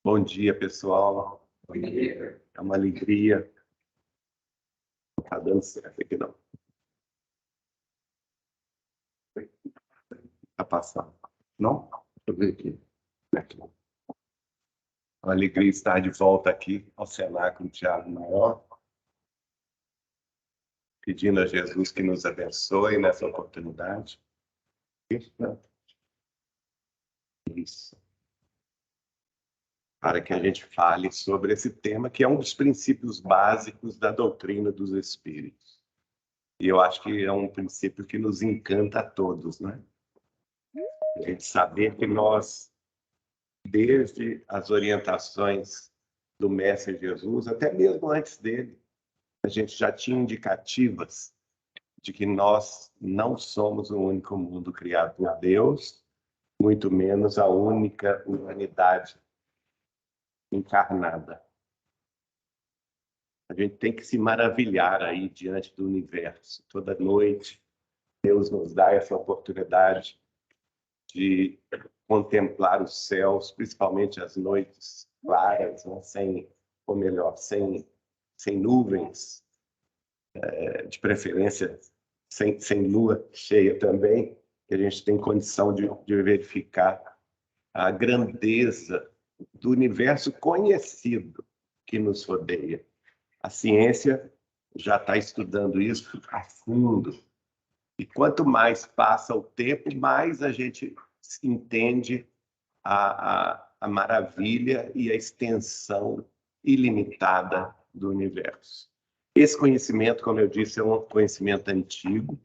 Bom dia, pessoal. Bom dia. É uma alegria. Não está dando certo aqui, não. Está passando. Não? Deixa eu ver aqui. Aqui. É uma alegria estar de volta aqui ao Cenáculo Tiago Maior, pedindo a Jesus que nos abençoe nessa oportunidade. Isso. Para que a gente fale sobre esse tema, que é um dos princípios básicos da doutrina dos Espíritos. E eu acho que é um princípio que nos encanta a todos, né? A gente saber que nós, desde as orientações do Mestre Jesus, até mesmo antes dele, a gente já tinha indicativas de que nós não somos o único mundo criado por Deus, muito menos a única humanidade encarnada. A gente tem que se maravilhar aí diante do universo. Toda noite, Deus nos dá essa oportunidade de contemplar os céus, principalmente as noites claras, né? sem nuvens, de preferência sem lua cheia também, que a gente tem condição de verificar a grandeza do universo conhecido que nos rodeia. A ciência já está estudando isso a fundo. E quanto mais passa o tempo, mais a gente entende a maravilha e a extensão ilimitada do universo. Esse conhecimento, como eu disse, é um conhecimento antigo.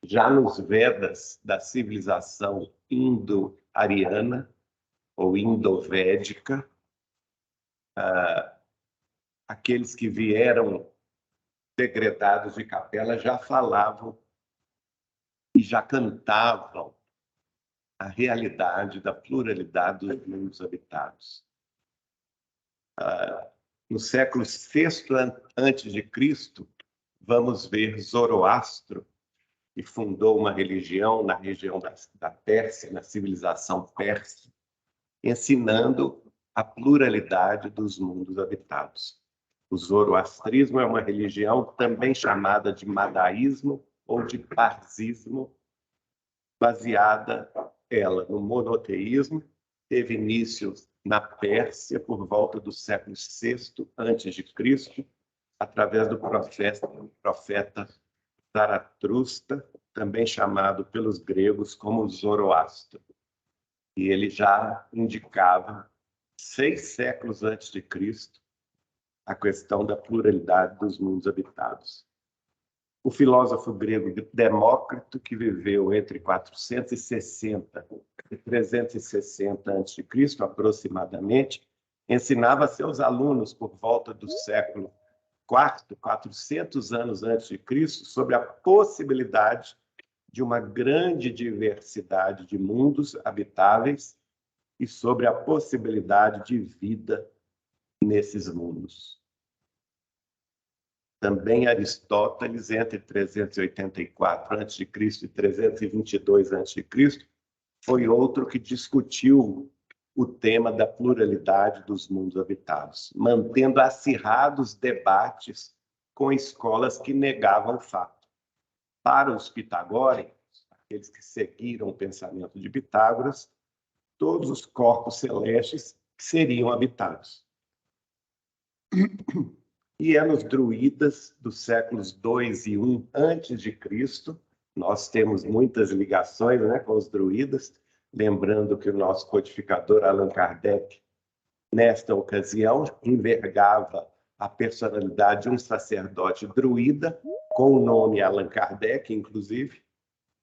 Já nos Vedas da civilização indo-ariana ou indo-védica, aqueles que vieram degredados de capela já falavam e já cantavam a realidade da pluralidade dos mundos habitados. No século VI a.C., vamos ver Zoroastro, que fundou uma religião na região da Pérsia, na civilização persa, ensinando a pluralidade dos mundos habitados. O zoroastrismo é uma religião também chamada de madaísmo ou de parzismo, baseada ela no monoteísmo, teve início na Pérsia por volta do século VI a.C., através do profeta Zaratustra, também chamado pelos gregos como Zoroastro. E ele já indicava, 6 séculos antes de Cristo, a questão da pluralidade dos mundos habitados. O filósofo grego Demócrito, que viveu entre 460 e 360 a.C., aproximadamente, ensinava a seus alunos, por volta do século IV, 400 anos antes de Cristo, sobre a possibilidade de uma grande diversidade de mundos habitáveis e sobre a possibilidade de vida nesses mundos. Também Aristóteles, entre 384 a.C. e 322 a.C., foi outro que discutiu o tema da pluralidade dos mundos habitados, mantendo acirrados debates com escolas que negavam o fato. Para os pitagóricos, aqueles que seguiram o pensamento de Pitágoras, todos os corpos celestes seriam habitados. E é nos druidas dos séculos II e I antes de Cristo, nós temos muitas ligações, né, com os druidas, lembrando que o nosso codificador Allan Kardec, nesta ocasião, envergava a personalidade de um sacerdote druida, com o nome Allan Kardec, inclusive,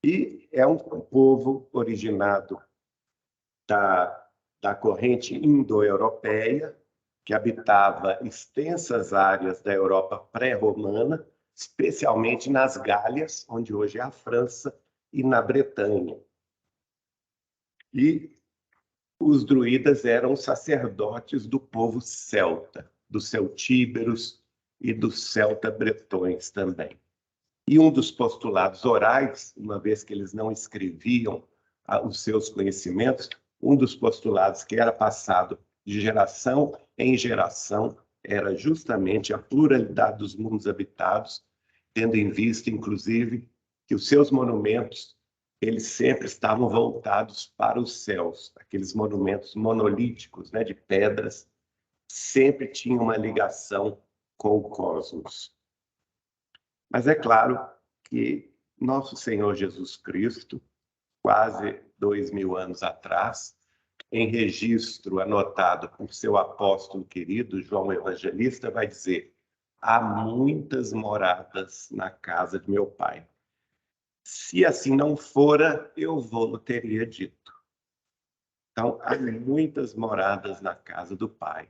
e é um povo originado da corrente indo-europeia, que habitava extensas áreas da Europa pré-romana, especialmente nas Gálias, onde hoje é a França, e na Bretanha. E os druidas eram sacerdotes do povo celta, dos celtíberos e dos celta-bretões também. E um dos postulados orais, uma vez que eles não escreviam os seus conhecimentos, Um dos postulados que era passado de geração em geração era justamente a pluralidade dos mundos habitados, tendo em vista, inclusive, que os seus monumentos eles sempre estavam voltados para os céus. Aqueles monumentos monolíticos, né, de pedras, sempre tinham uma ligação com o cosmos. Mas é claro que nosso Senhor Jesus Cristo, quase 2000 anos atrás, em registro anotado por seu apóstolo querido, João Evangelista, vai dizer: há muitas moradas na casa de meu Pai. Se assim não fora, eu vou teria dito. Então, há muitas moradas na casa do Pai.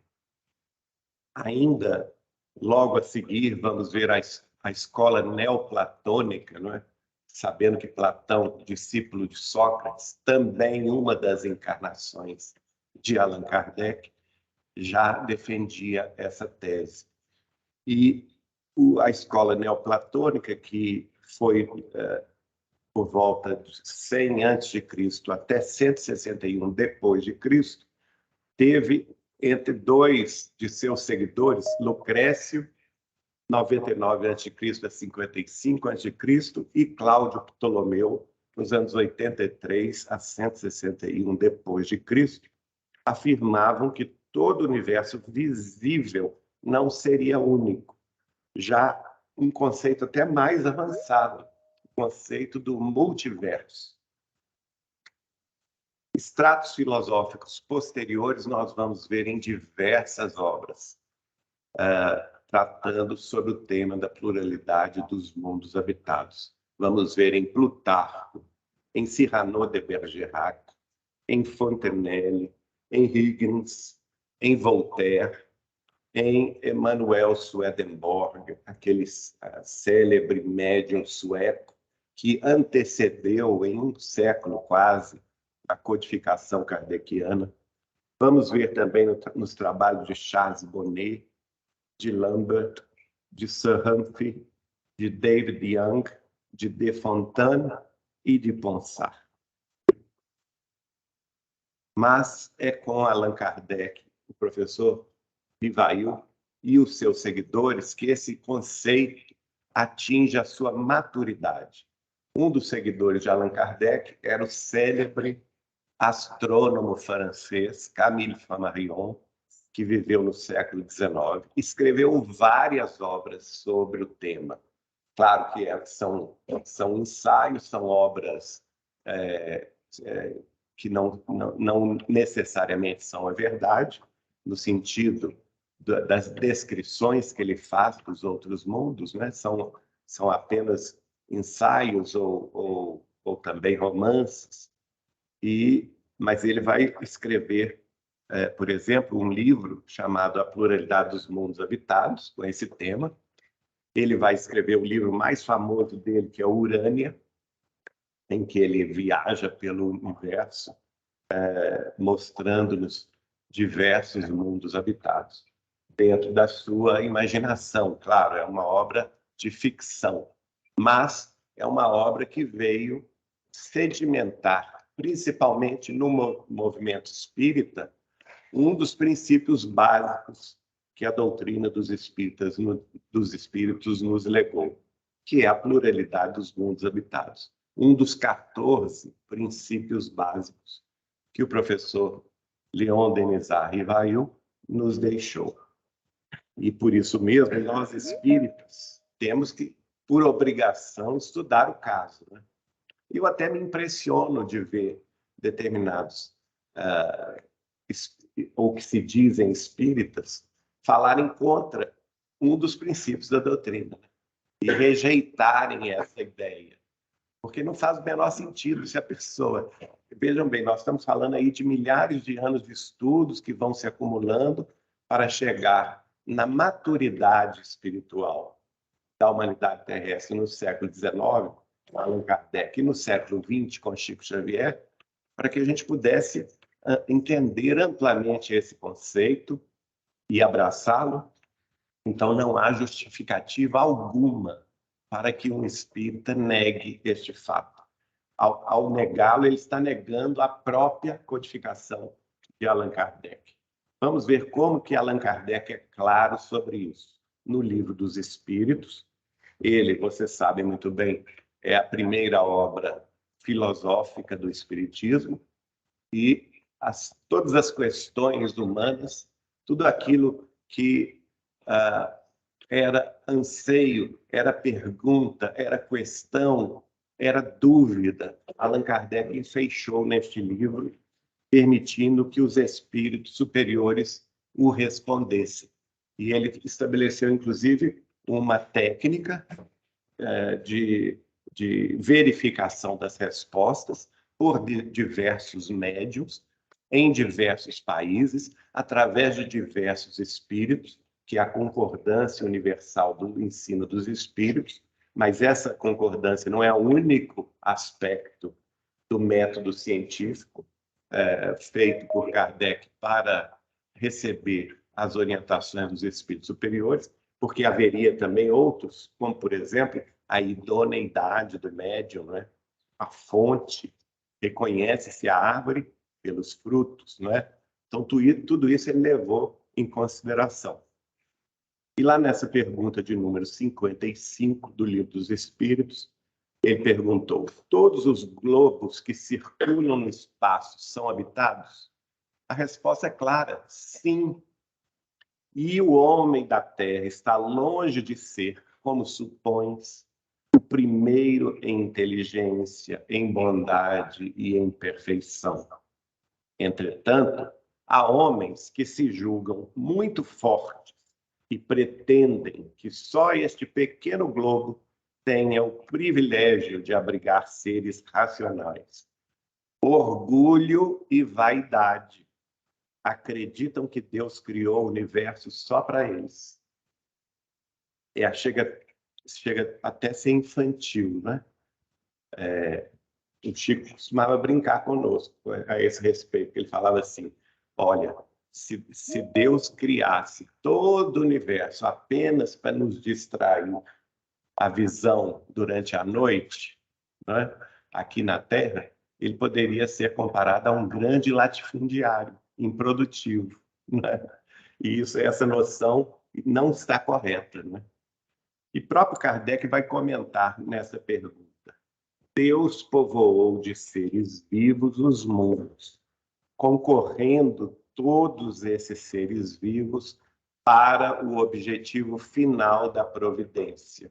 Ainda, logo a seguir, vamos ver a escola neoplatônica, não é? Sabendo que Platão, discípulo de Sócrates, também uma das encarnações de Allan Kardec, já defendia essa tese. E a escola neoplatônica, que foi por volta de 100 a.C. até 161 depois de Cristo, teve entre dois de seus seguidores, Lucrécio, 99 a.C. a 55 a.C., e Cláudio Ptolomeu, nos anos 83 a 161 depois de Cristo, afirmavam que todo o universo visível não seria único. Já um conceito até mais avançado, o conceito do multiverso. Estratos filosóficos posteriores nós vamos ver em diversas obras, tratando sobre o tema da pluralidade dos mundos habitados. Vamos ver em Plutarco, em Cyrano de Bergerac, em Fontenelle, em Huygens, em Voltaire, em Emanuel Swedenborg, aquele célebre médium sueco que antecedeu em um século quase a codificação kardeciana. Vamos ver também nos trabalhos de Charles Bonnet, de Lambert, de Sir Humphrey, de David Young, de De Fontaine e de Ponsard. Mas é com Allan Kardec, o professor Rivail e os seus seguidores que esse conceito atinge a sua maturidade. Um dos seguidores de Allan Kardec era o célebre astrônomo francês Camille Flammarion, que viveu no século XIX, escreveu várias obras sobre o tema. Claro que são ensaios, são obras que não necessariamente são a verdade, no sentido das descrições que ele faz dos outros mundos, né? São apenas ensaios ou também romances, mas ele vai escrever, por exemplo, um livro chamado A Pluralidade dos Mundos Habitados, com esse tema. Ele vai escrever o livro mais famoso dele, que é Urânia, em que ele viaja pelo universo, mostrando-nos diversos mundos habitados, dentro da sua imaginação. Claro, é uma obra de ficção, mas é uma obra que veio sedimentar, principalmente no movimento espírita, um dos princípios básicos que a doutrina dos espíritos nos legou, que é a pluralidade dos mundos habitados. Um dos 14 princípios básicos que o professor Leon Denisard Rivail nos deixou. E por isso mesmo, nós espíritas temos que, por obrigação, estudar o caso, né? Eu até me impressiono de ver determinados, ou que se dizem espíritas, falarem contra um dos princípios da doutrina e rejeitarem essa ideia. Porque não faz o menor sentido se a pessoa... Vejam bem, nós estamos falando aí de milhares de anos de estudos que vão se acumulando para chegar na maturidade espiritual da humanidade terrestre no século XIX, com Allan Kardec, e no século XX, com Chico Xavier, para que a gente pudesse entender amplamente esse conceito e abraçá-lo. Então, não há justificativa alguma para que um espírita negue este fato. Ao negá-lo, ele está negando a própria codificação de Allan Kardec. Vamos ver como que Allan Kardec é claro sobre isso. No Livro dos Espíritos, ele, você sabe muito bem, é a primeira obra filosófica do Espiritismo, e todas as questões humanas, tudo aquilo que era anseio, era pergunta, era questão, era dúvida, Allan Kardec fechou neste livro, permitindo que os espíritos superiores o respondessem. E ele estabeleceu, inclusive, uma técnica de verificação das respostas por diversos médiuns, em diversos países, através de diversos espíritos, que é a concordância universal do ensino dos espíritos, mas essa concordância não é o único aspecto do método científico feito por Kardec para receber as orientações dos espíritos superiores, porque haveria também outros, como, por exemplo, a idoneidade do médium, né? A fonte, reconhece-se a árvore pelos frutos, não é? Então, tudo isso ele levou em consideração. E lá nessa pergunta de número 55 do Livro dos Espíritos, ele perguntou: todos os globos que circulam no espaço são habitados? A resposta é clara: sim. E o homem da Terra está longe de ser, como supões, o primeiro em inteligência, em bondade e em perfeição. Entretanto, há homens que se julgam muito fortes e pretendem que só este pequeno globo tenha o privilégio de abrigar seres racionais. Orgulho e vaidade acreditam que Deus criou o universo só para eles. Chega até a ser infantil, né? O Chico costumava brincar conosco a esse respeito. Ele falava assim: olha, se Deus criasse todo o universo apenas para nos distrair a visão durante a noite, né, aqui na Terra, ele poderia ser comparado a um grande latifundiário improdutivo, né? E essa noção não está correta, né? E próprio Kardec vai comentar nessa pergunta: Deus povoou de seres vivos os mundos, concorrendo todos esses seres vivos para o objetivo final da providência.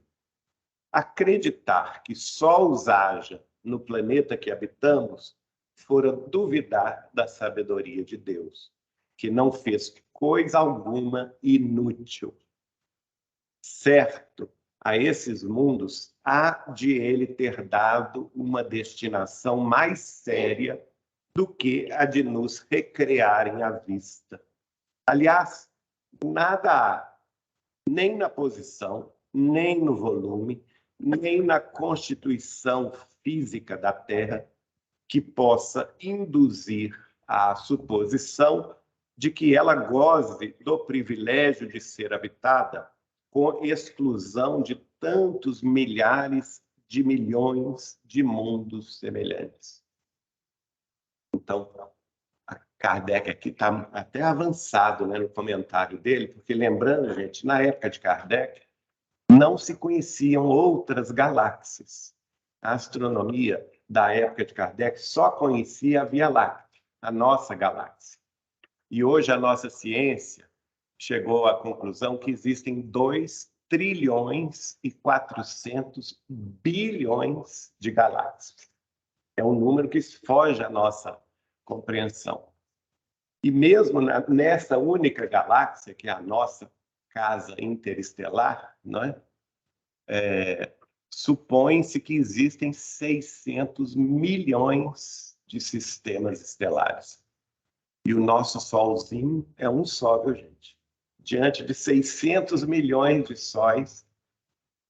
Acreditar que só os haja no planeta que habitamos fora duvidar da sabedoria de Deus, que não fez coisa alguma inútil. Certo, a esses mundos há de ele ter dado uma destinação mais séria do que a de nos recrearem à vista. Aliás, nada há, nem na posição, nem no volume, nem na constituição física da Terra, que possa induzir à suposição de que ela goze do privilégio de ser habitada com exclusão de tantos milhares de milhões de mundos semelhantes. Então, a Kardec aqui está até avançado, né, no comentário dele, porque lembrando, gente, na época de Kardec, não se conheciam outras galáxias. A astronomia da época de Kardec só conhecia a Via Láctea, a nossa galáxia. E hoje a nossa ciência chegou à conclusão que existem 2 trilhões e 400 bilhões de galáxias. É um número que foge à nossa compreensão. E mesmo nessa única galáxia, que é a nossa casa interestelar, não é? Supõe-se que existem 600 milhões de sistemas estelares. E o nosso Solzinho é um só, viu, gente? Diante de 600 milhões de sóis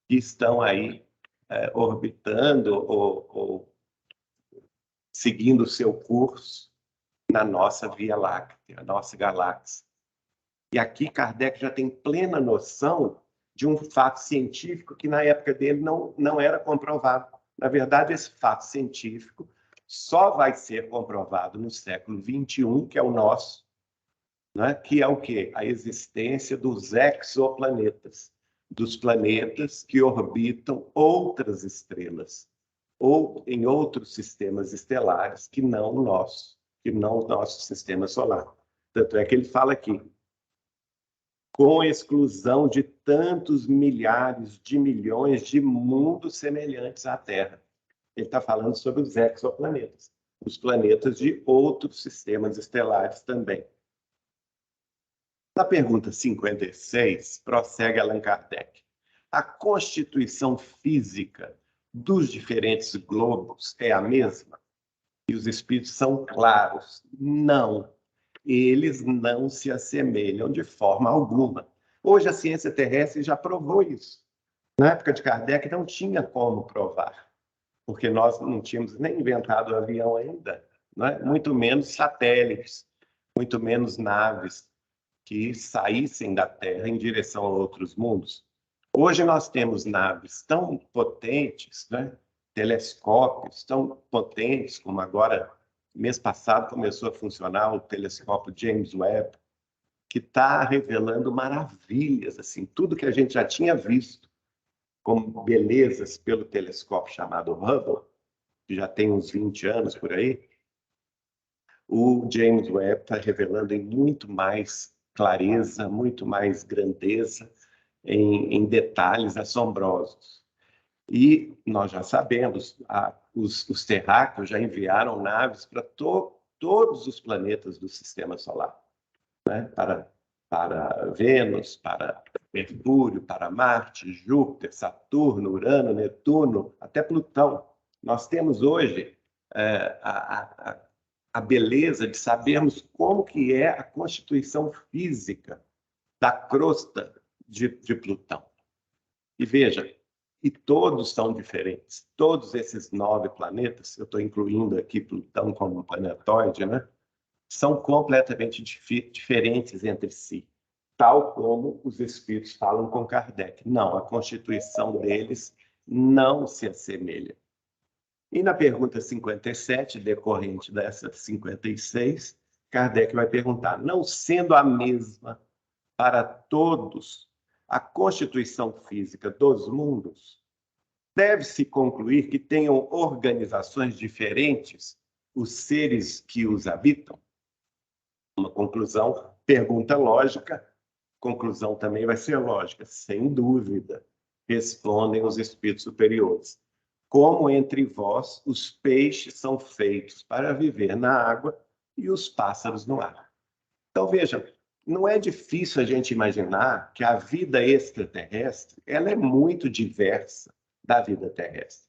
que estão aí orbitando ou seguindo o seu curso na nossa Via Láctea, a nossa galáxia. E aqui Kardec já tem plena noção de um fato científico que na época dele não era comprovado. Na verdade, esse fato científico só vai ser comprovado no século XXI, que é o nosso, né? Que é o quê? A existência dos exoplanetas, dos planetas que orbitam outras estrelas, ou em outros sistemas estelares que não o nosso, que não o nosso sistema solar. Tanto é que ele fala aqui, com exclusão de tantos milhares de milhões de mundos semelhantes à Terra. Ele está falando sobre os exoplanetas, os planetas de outros sistemas estelares também. Na pergunta 56, prossegue Allan Kardec. A constituição física dos diferentes globos é a mesma? E os espíritos são claros. Não. Eles não se assemelham de forma alguma. Hoje a ciência terrestre já provou isso. Na época de Kardec não tinha como provar, porque nós não tínhamos nem inventado o avião ainda, né? Muito menos satélites, muito menos naves que saíssem da Terra em direção a outros mundos. Hoje nós temos naves tão potentes, né? Telescópios tão potentes, como agora, mês passado, começou a funcionar o telescópio James Webb, que está revelando maravilhas, assim, tudo que a gente já tinha visto como belezas pelo telescópio chamado Hubble, que já tem uns 20 anos por aí. O James Webb está revelando em muito mais clareza, muito mais grandeza, em detalhes assombrosos. E nós já sabemos, os terráqueos já enviaram naves para todos os planetas do Sistema Solar, né? Para Vênus, para Mercúrio, para Marte, Júpiter, Saturno, Urano, Netuno, até Plutão. Nós temos hoje a beleza de sabermos como que é a constituição física da crosta de Plutão. E veja, e todos são diferentes. Todos esses 9 planetas, eu estou incluindo aqui Plutão como um planetóide, né? São completamente diferentes entre si, tal como os espíritos falam com Kardec. Não, a constituição deles não se assemelha. E na pergunta 57, decorrente dessa 56, Kardec vai perguntar, não sendo a mesma para todos a constituição física dos mundos, deve-se concluir que tenham organizações diferentes os seres que os habitam? Uma conclusão, pergunta lógica, conclusão também vai ser lógica, sem dúvida, respondem os espíritos superiores. Como entre vós os peixes são feitos para viver na água e os pássaros no ar. Então, veja, não é difícil a gente imaginar que a vida extraterrestre ela é muito diversa da vida terrestre.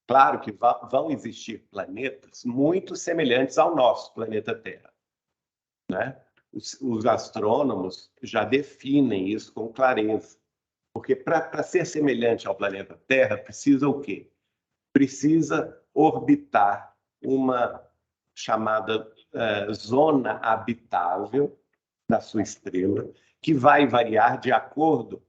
Claro que vão existir planetas muito semelhantes ao nosso planeta Terra, né? Os astrônomos já definem isso com clareza, porque para ser semelhante ao planeta Terra precisa o quê? Precisa orbitar uma chamada zona habitável da sua estrela, que vai variar de acordo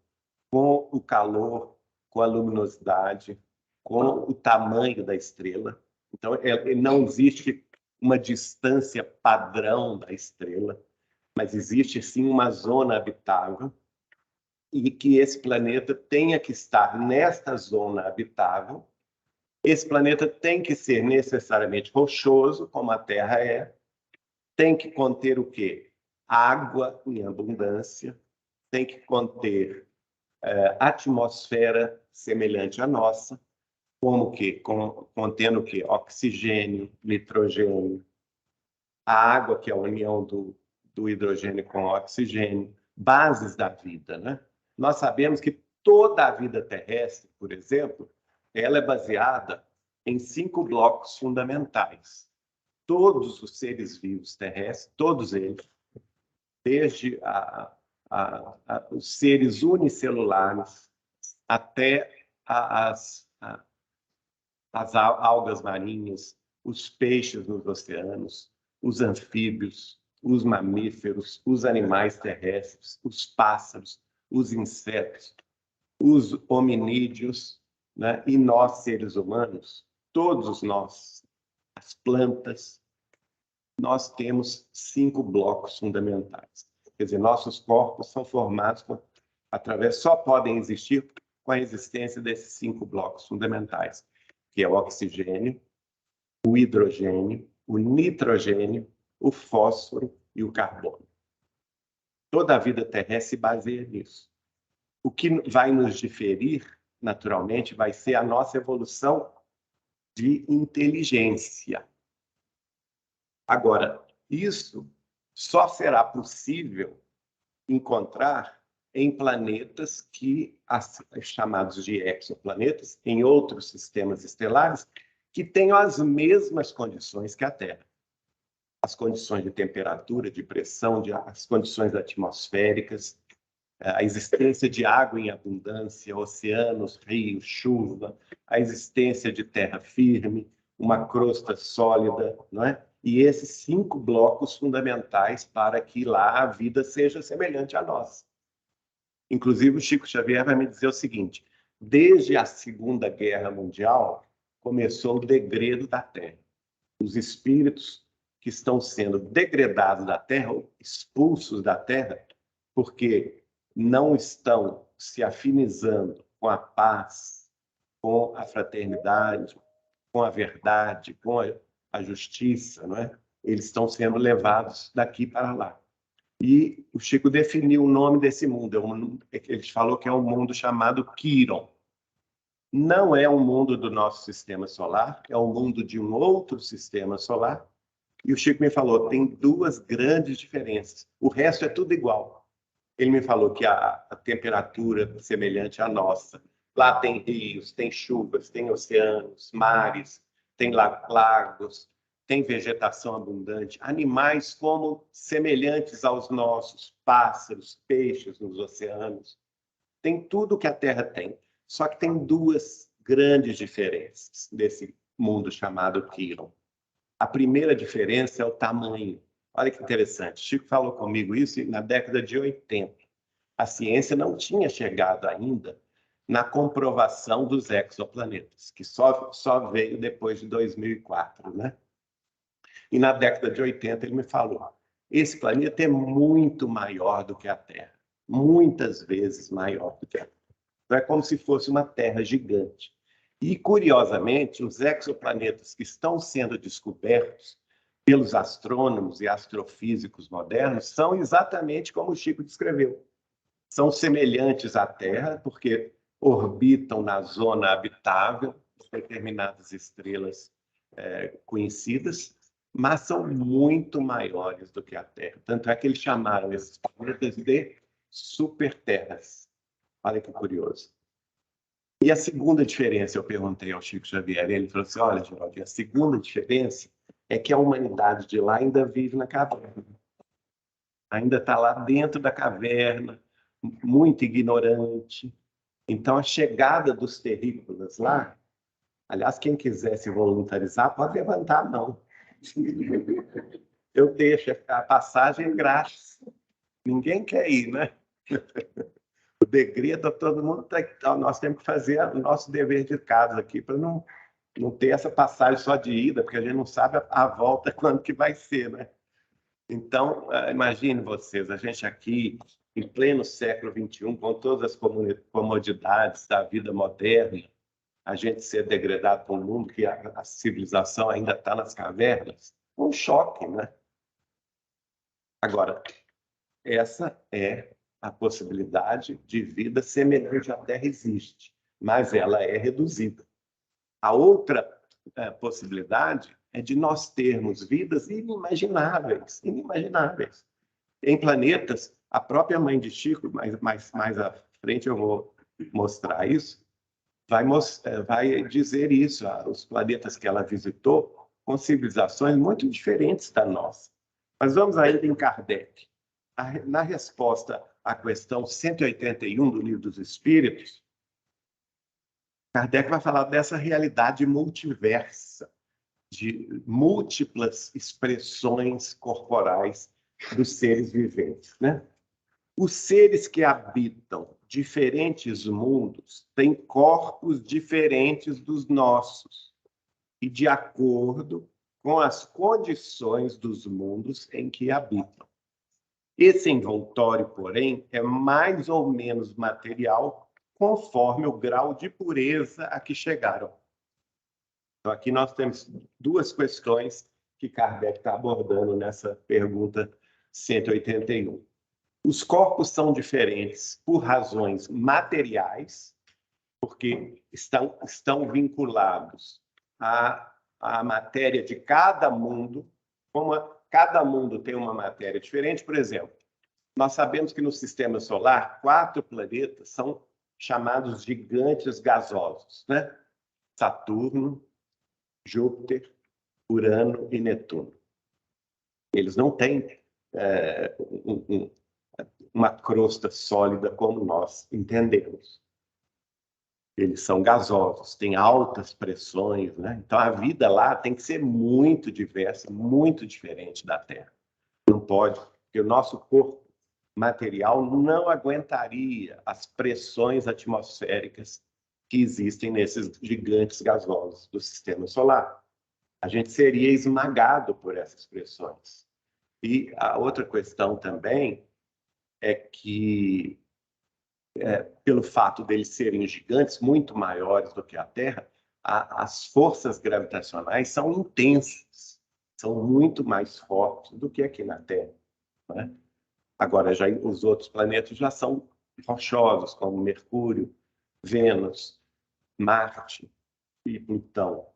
com o calor, com a luminosidade, com o tamanho da estrela. Então, não existe uma distância padrão da estrela, mas existe sim uma zona habitável e que esse planeta tenha que estar nesta zona habitável. Esse planeta tem que ser necessariamente rochoso, como a Terra é, tem que conter o quê? Água em abundância, tem que conter atmosfera semelhante à nossa, como que contendo o quê? Oxigênio, nitrogênio, a água, que é a união do hidrogênio com o oxigênio, bases da vida, né? Nós sabemos que toda a vida terrestre, por exemplo, ela é baseada em 5 blocos fundamentais. Todos os seres vivos terrestres, todos eles, desde os seres unicelulares até as algas marinhas, os peixes nos oceanos, os anfíbios, os mamíferos, os animais terrestres, os pássaros, os insetos, os hominídeos, né? E nós, seres humanos, todos nós, as plantas, nós temos 5 blocos fundamentais. Quer dizer, nossos corpos são formados só podem existir com a existência desses 5 blocos fundamentais, que é o oxigênio, o hidrogênio, o nitrogênio, o fósforo e o carbono. Toda a vida terrestre se baseia nisso. O que vai nos diferir, naturalmente, vai ser a nossa evolução de inteligência. Agora, isso só será possível encontrar em planetas chamados de exoplanetas, em outros sistemas estelares, que tenham as mesmas condições que a Terra. As condições de temperatura, de pressão, as condições atmosféricas, a existência de água em abundância, oceanos, rios, chuva, a existência de terra firme, uma crosta sólida, não é? E esses 5 blocos fundamentais para que lá a vida seja semelhante à nossa. Inclusive, o Chico Xavier vai me dizer o seguinte: desde a Segunda Guerra Mundial, começou o degredo da Terra. Os espíritos que estão sendo degradados da Terra, ou expulsos da Terra, porque não estão se afinizando com a paz, com a fraternidade, com a verdade, com a justiça, não é? Eles estão sendo levados daqui para lá. E o Chico definiu o nome desse mundo. Ele falou que é um mundo chamado Quiron. Não é um mundo do nosso sistema solar, é um mundo de um outro sistema solar. E o Chico me falou, tem 2 grandes diferenças. O resto é tudo igual. Ele me falou que a temperatura é semelhante à nossa. Lá tem rios, tem chuvas, tem oceanos, mares, tem lagos, tem vegetação abundante, animais como semelhantes aos nossos, pássaros, peixes nos oceanos. Tem tudo que a Terra tem. Só que tem 2 grandes diferenças desse mundo chamado Quiron. A primeira diferença é o tamanho. Olha que interessante. Chico falou comigo isso na década de 80. A ciência não tinha chegado ainda na comprovação dos exoplanetas, que só veio depois de 2004, né? E na década de 80 ele me falou, esse planeta é muito maior do que a Terra, muitas vezes maior do que a Terra. Então é como se fosse uma Terra gigante. E, curiosamente, os exoplanetas que estão sendo descobertos pelos astrônomos e astrofísicos modernos são exatamente como o Chico descreveu. São semelhantes à Terra, porque orbitam na zona habitável de determinadas estrelas conhecidas, mas são muito maiores do que a Terra. Tanto é que eles chamaram esses planetas de superterras. Olha que curioso. E a segunda diferença, eu perguntei ao Chico Xavier, ele falou assim, olha, Geraldo, a segunda diferença é que a humanidade de lá ainda vive na caverna. Ainda está lá dentro da caverna, muito ignorante. Então, a chegada dos terrícolas lá, aliás, quem quiser se voluntarizar, pode levantar a mão. Eu deixo a passagem grátis. Ninguém quer ir, né? O degredo, todo mundo nós temos que fazer o nosso dever de casa aqui para não ter essa passagem só de ida, porque a gente não sabe a volta quando que vai ser, né? Então, imagine vocês, a gente aqui, em pleno século XXI, com todas as comodidades da vida moderna, a gente ser degradado para um mundo que a civilização ainda está nas cavernas, um choque, né? Agora, essa é a possibilidade de vida semelhante à Terra existe, mas ela é reduzida. A outra possibilidade é de nós termos vidas inimagináveis, inimagináveis. Em planetas, a própria mãe de Chico, mais à frente eu vou mostrar isso, vai dizer isso, os planetas que ela visitou, com civilizações muito diferentes da nossa. Mas vamos ainda em Kardec. Na resposta à questão 181 do Livro dos Espíritos, Kardec vai falar dessa realidade multiversa, de múltiplas expressões corporais dos seres viventes, né? Os seres que habitam diferentes mundos têm corpos diferentes dos nossos e de acordo com as condições dos mundos em que habitam. Esse envoltório, porém, é mais ou menos material conforme o grau de pureza a que chegaram. Então, aqui nós temos duas questões que Kardec está abordando nessa pergunta 181. Os corpos são diferentes por razões materiais, porque estão vinculados à matéria de cada mundo, como cada mundo tem uma matéria diferente. Por exemplo, nós sabemos que no sistema solar, 4 planetas são chamados gigantes gasosos, né? Saturno, Júpiter, Urano e Netuno. Eles não têm uma crosta sólida como nós entendemos. Eles são gasosos, têm altas pressões, né? Então a vida lá tem que ser muito diversa, muito diferente da Terra. Não pode, porque o nosso corpo material não aguentaria as pressões atmosféricas que existem nesses gigantes gasosos do sistema solar. A gente seria esmagado por essas pressões. E a outra questão também é que, pelo fato deles serem gigantes, muito maiores do que a Terra, as forças gravitacionais são intensas, são muito mais fortes do que aqui na Terra, né? Agora, já os outros planetas já são rochosos, como Mercúrio, Vênus, Marte e Plutão.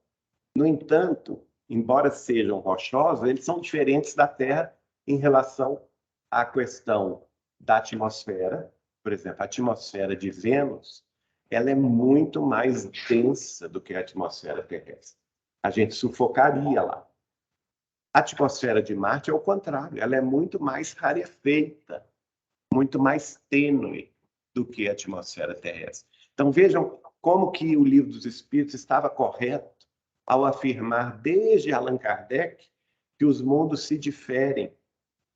No entanto, embora sejam rochosos, eles são diferentes da Terra em relação à questão da atmosfera. Por exemplo, a atmosfera de Vênus, ela é muito mais densa do que a atmosfera terrestre. A gente sufocaria lá. A atmosfera de Marte é o contrário, ela é muito mais rarefeita, muito mais tênue do que a atmosfera terrestre. Então vejam como que o Livro dos Espíritos estava correto ao afirmar desde Allan Kardec que os mundos se diferem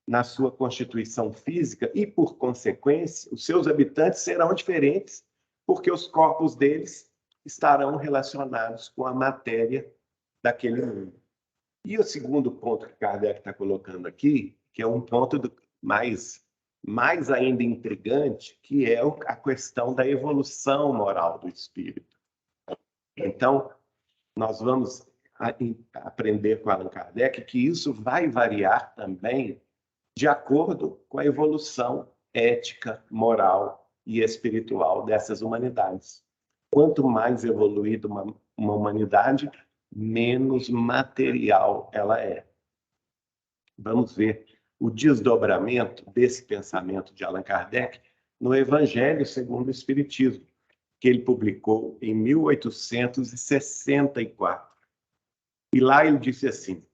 na sua constituição física e, por consequência, os seus habitantes serão diferentes, porque os corpos deles estarão relacionados com a matéria daquele mundo. E o segundo ponto que Kardec está colocando aqui, que é um ponto mais ainda intrigante, que é a questão da evolução moral do espírito. Então, nós vamos aprender com Allan Kardec que isso vai variar também de acordo com a evolução ética, moral e espiritual dessas humanidades. Quanto mais evoluída uma humanidade, menos material ela é. Vamos ver o desdobramento desse pensamento de Allan Kardec no Evangelho segundo o Espiritismo, que ele publicou em 1864. E lá ele disse assim: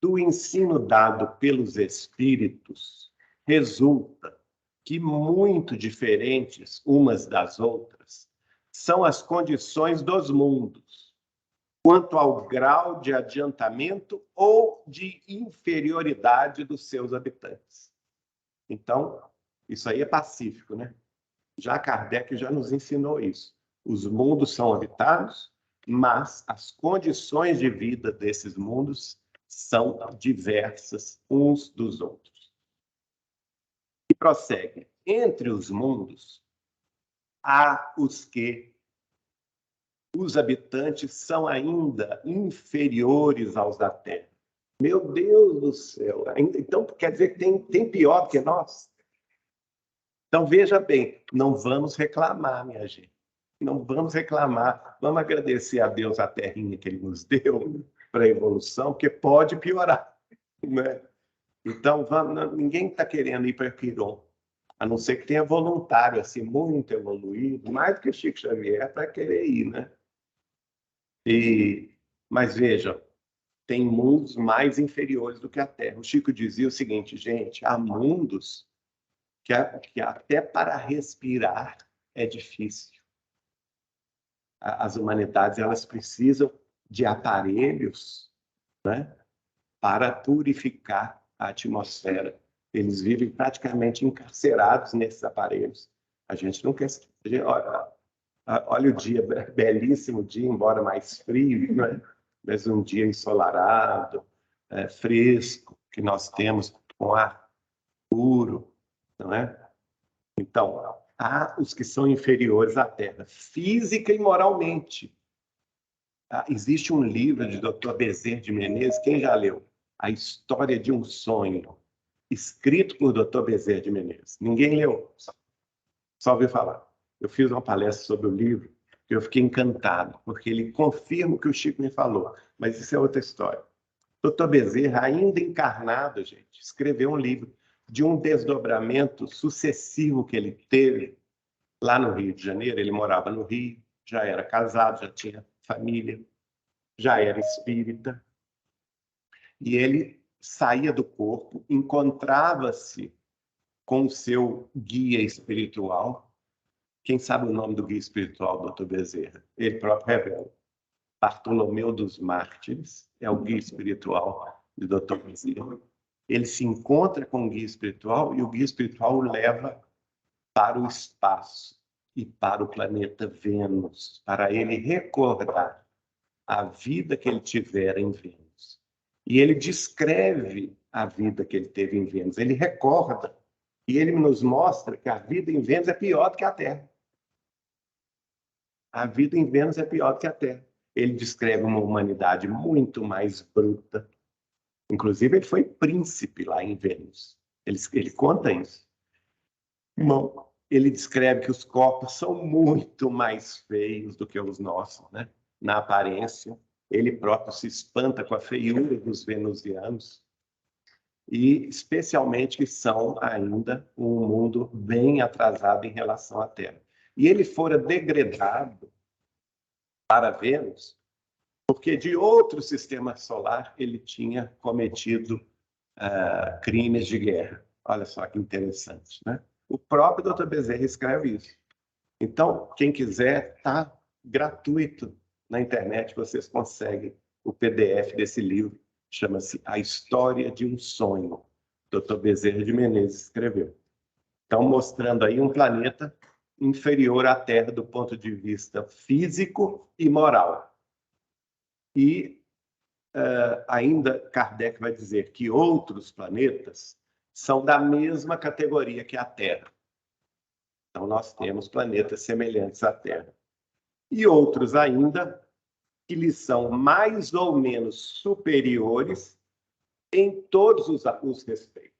do ensino dado pelos espíritos, resulta que muito diferentes umas das outras são as condições dos mundos, quanto ao grau de adiantamento ou de inferioridade dos seus habitantes. Então, isso aí é pacífico, né? Já Kardec já nos ensinou isso. Os mundos são habitados, mas as condições de vida desses mundos são diversas uns dos outros. E prossegue. Entre os mundos, há os que os habitantes são ainda inferiores aos da Terra. Meu Deus do céu! Então, quer dizer que tem pior do que nós? Então, veja bem, não vamos reclamar, minha gente. Não vamos reclamar. Vamos agradecer a Deus a terrinha que Ele nos deu para a evolução, porque pode piorar, né? Então, ninguém está querendo ir para Quiron, a não ser que tenha voluntário assim, muito evoluído, mais do que Chico Xavier, para querer ir, né? Mas vejam, tem mundos mais inferiores do que a Terra. O Chico dizia o seguinte, gente, há mundos que até para respirar é difícil. As humanidades, elas precisam de aparelhos, né, para purificar a atmosfera. Eles vivem praticamente encarcerados nesses aparelhos. A gente não quer... Olha o dia, belíssimo dia, embora mais frio, né? Mas um dia ensolarado, fresco, que nós temos com ar puro, não é? Então, há os que são inferiores à Terra, física e moralmente. Existe um livro de Dr. Bezerra de Menezes, quem já leu? A História de um Sonho, escrito por Dr. Bezerra de Menezes. Ninguém leu, só ouviu falar. Eu fiz uma palestra sobre o livro e eu fiquei encantado, porque ele confirma o que o Chico me falou, mas isso é outra história. Dr. Bezerra, ainda encarnado, gente, escreveu um livro de um desdobramento sucessivo que ele teve lá no Rio de Janeiro. Ele morava no Rio, já era casado, já tinha família, já era espírita. E ele saía do corpo, encontrava-se com o seu guia espiritual. Quem sabe o nome do guia espiritual, Dr. Bezerra? Ele próprio revela. Bartolomeu dos Mártires é o guia espiritual de Dr. Bezerra. Ele se encontra com o guia espiritual e o guia espiritual o leva para o espaço e para o planeta Vênus, para ele recordar a vida que ele tivera em Vênus. E ele descreve a vida que ele teve em Vênus, ele recorda, e ele nos mostra que a vida em Vênus é pior do que a Terra. A vida em Vênus é pior do que a Terra. Ele descreve uma humanidade muito mais bruta. Inclusive, ele foi príncipe lá em Vênus. Ele conta isso. Bom, ele descreve que os corpos são muito mais feios do que os nossos, né? Na aparência. Ele próprio se espanta com a feiura dos venusianos. E, especialmente, que são ainda um mundo bem atrasado em relação à Terra. E ele fora degradado para Vênus, porque de outro sistema solar ele tinha cometido crimes de guerra. Olha só que interessante, né? O próprio Dr. Bezerra escreve isso. Então, quem quiser, está gratuito na internet, vocês conseguem o PDF desse livro, chama-se A História de um Sonho. Dr. Bezerra de Menezes escreveu. Então, mostrando aí um planeta inferior à Terra do ponto de vista físico e moral. E ainda Kardec vai dizer que outros planetas são da mesma categoria que a Terra. Então, nós temos planetas semelhantes à Terra. E outros ainda que lhes são mais ou menos superiores em todos os respeitos.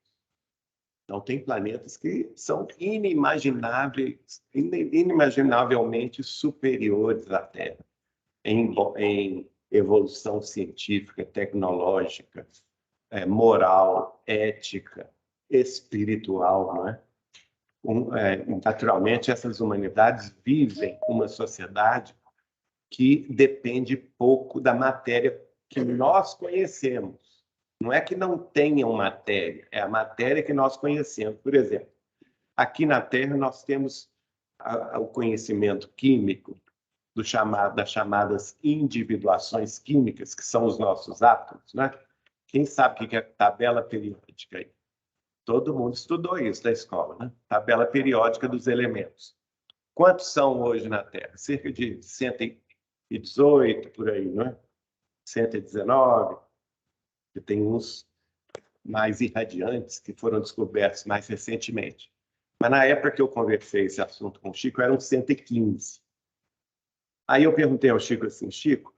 Então, tem planetas que são inimaginavelmente superiores à Terra em evolução científica, tecnológica, moral, ética, espiritual, não é? Naturalmente, essas humanidades vivem uma sociedade que depende pouco da matéria que nós conhecemos. Não é que não tenham matéria, é a matéria que nós conhecemos. Por exemplo, aqui na Terra nós temos o conhecimento químico das chamadas individuações químicas, que são os nossos átomos, né? Quem sabe o que é tabela periódica aí? Todo mundo estudou isso na escola, né? Tabela periódica dos elementos. Quantos são hoje na Terra? Cerca de 118, por aí, não é? 119. E tem uns mais irradiantes que foram descobertos mais recentemente. Mas na época que eu conversei esse assunto com o Chico, eram 115. Aí eu perguntei ao Chico assim, Chico,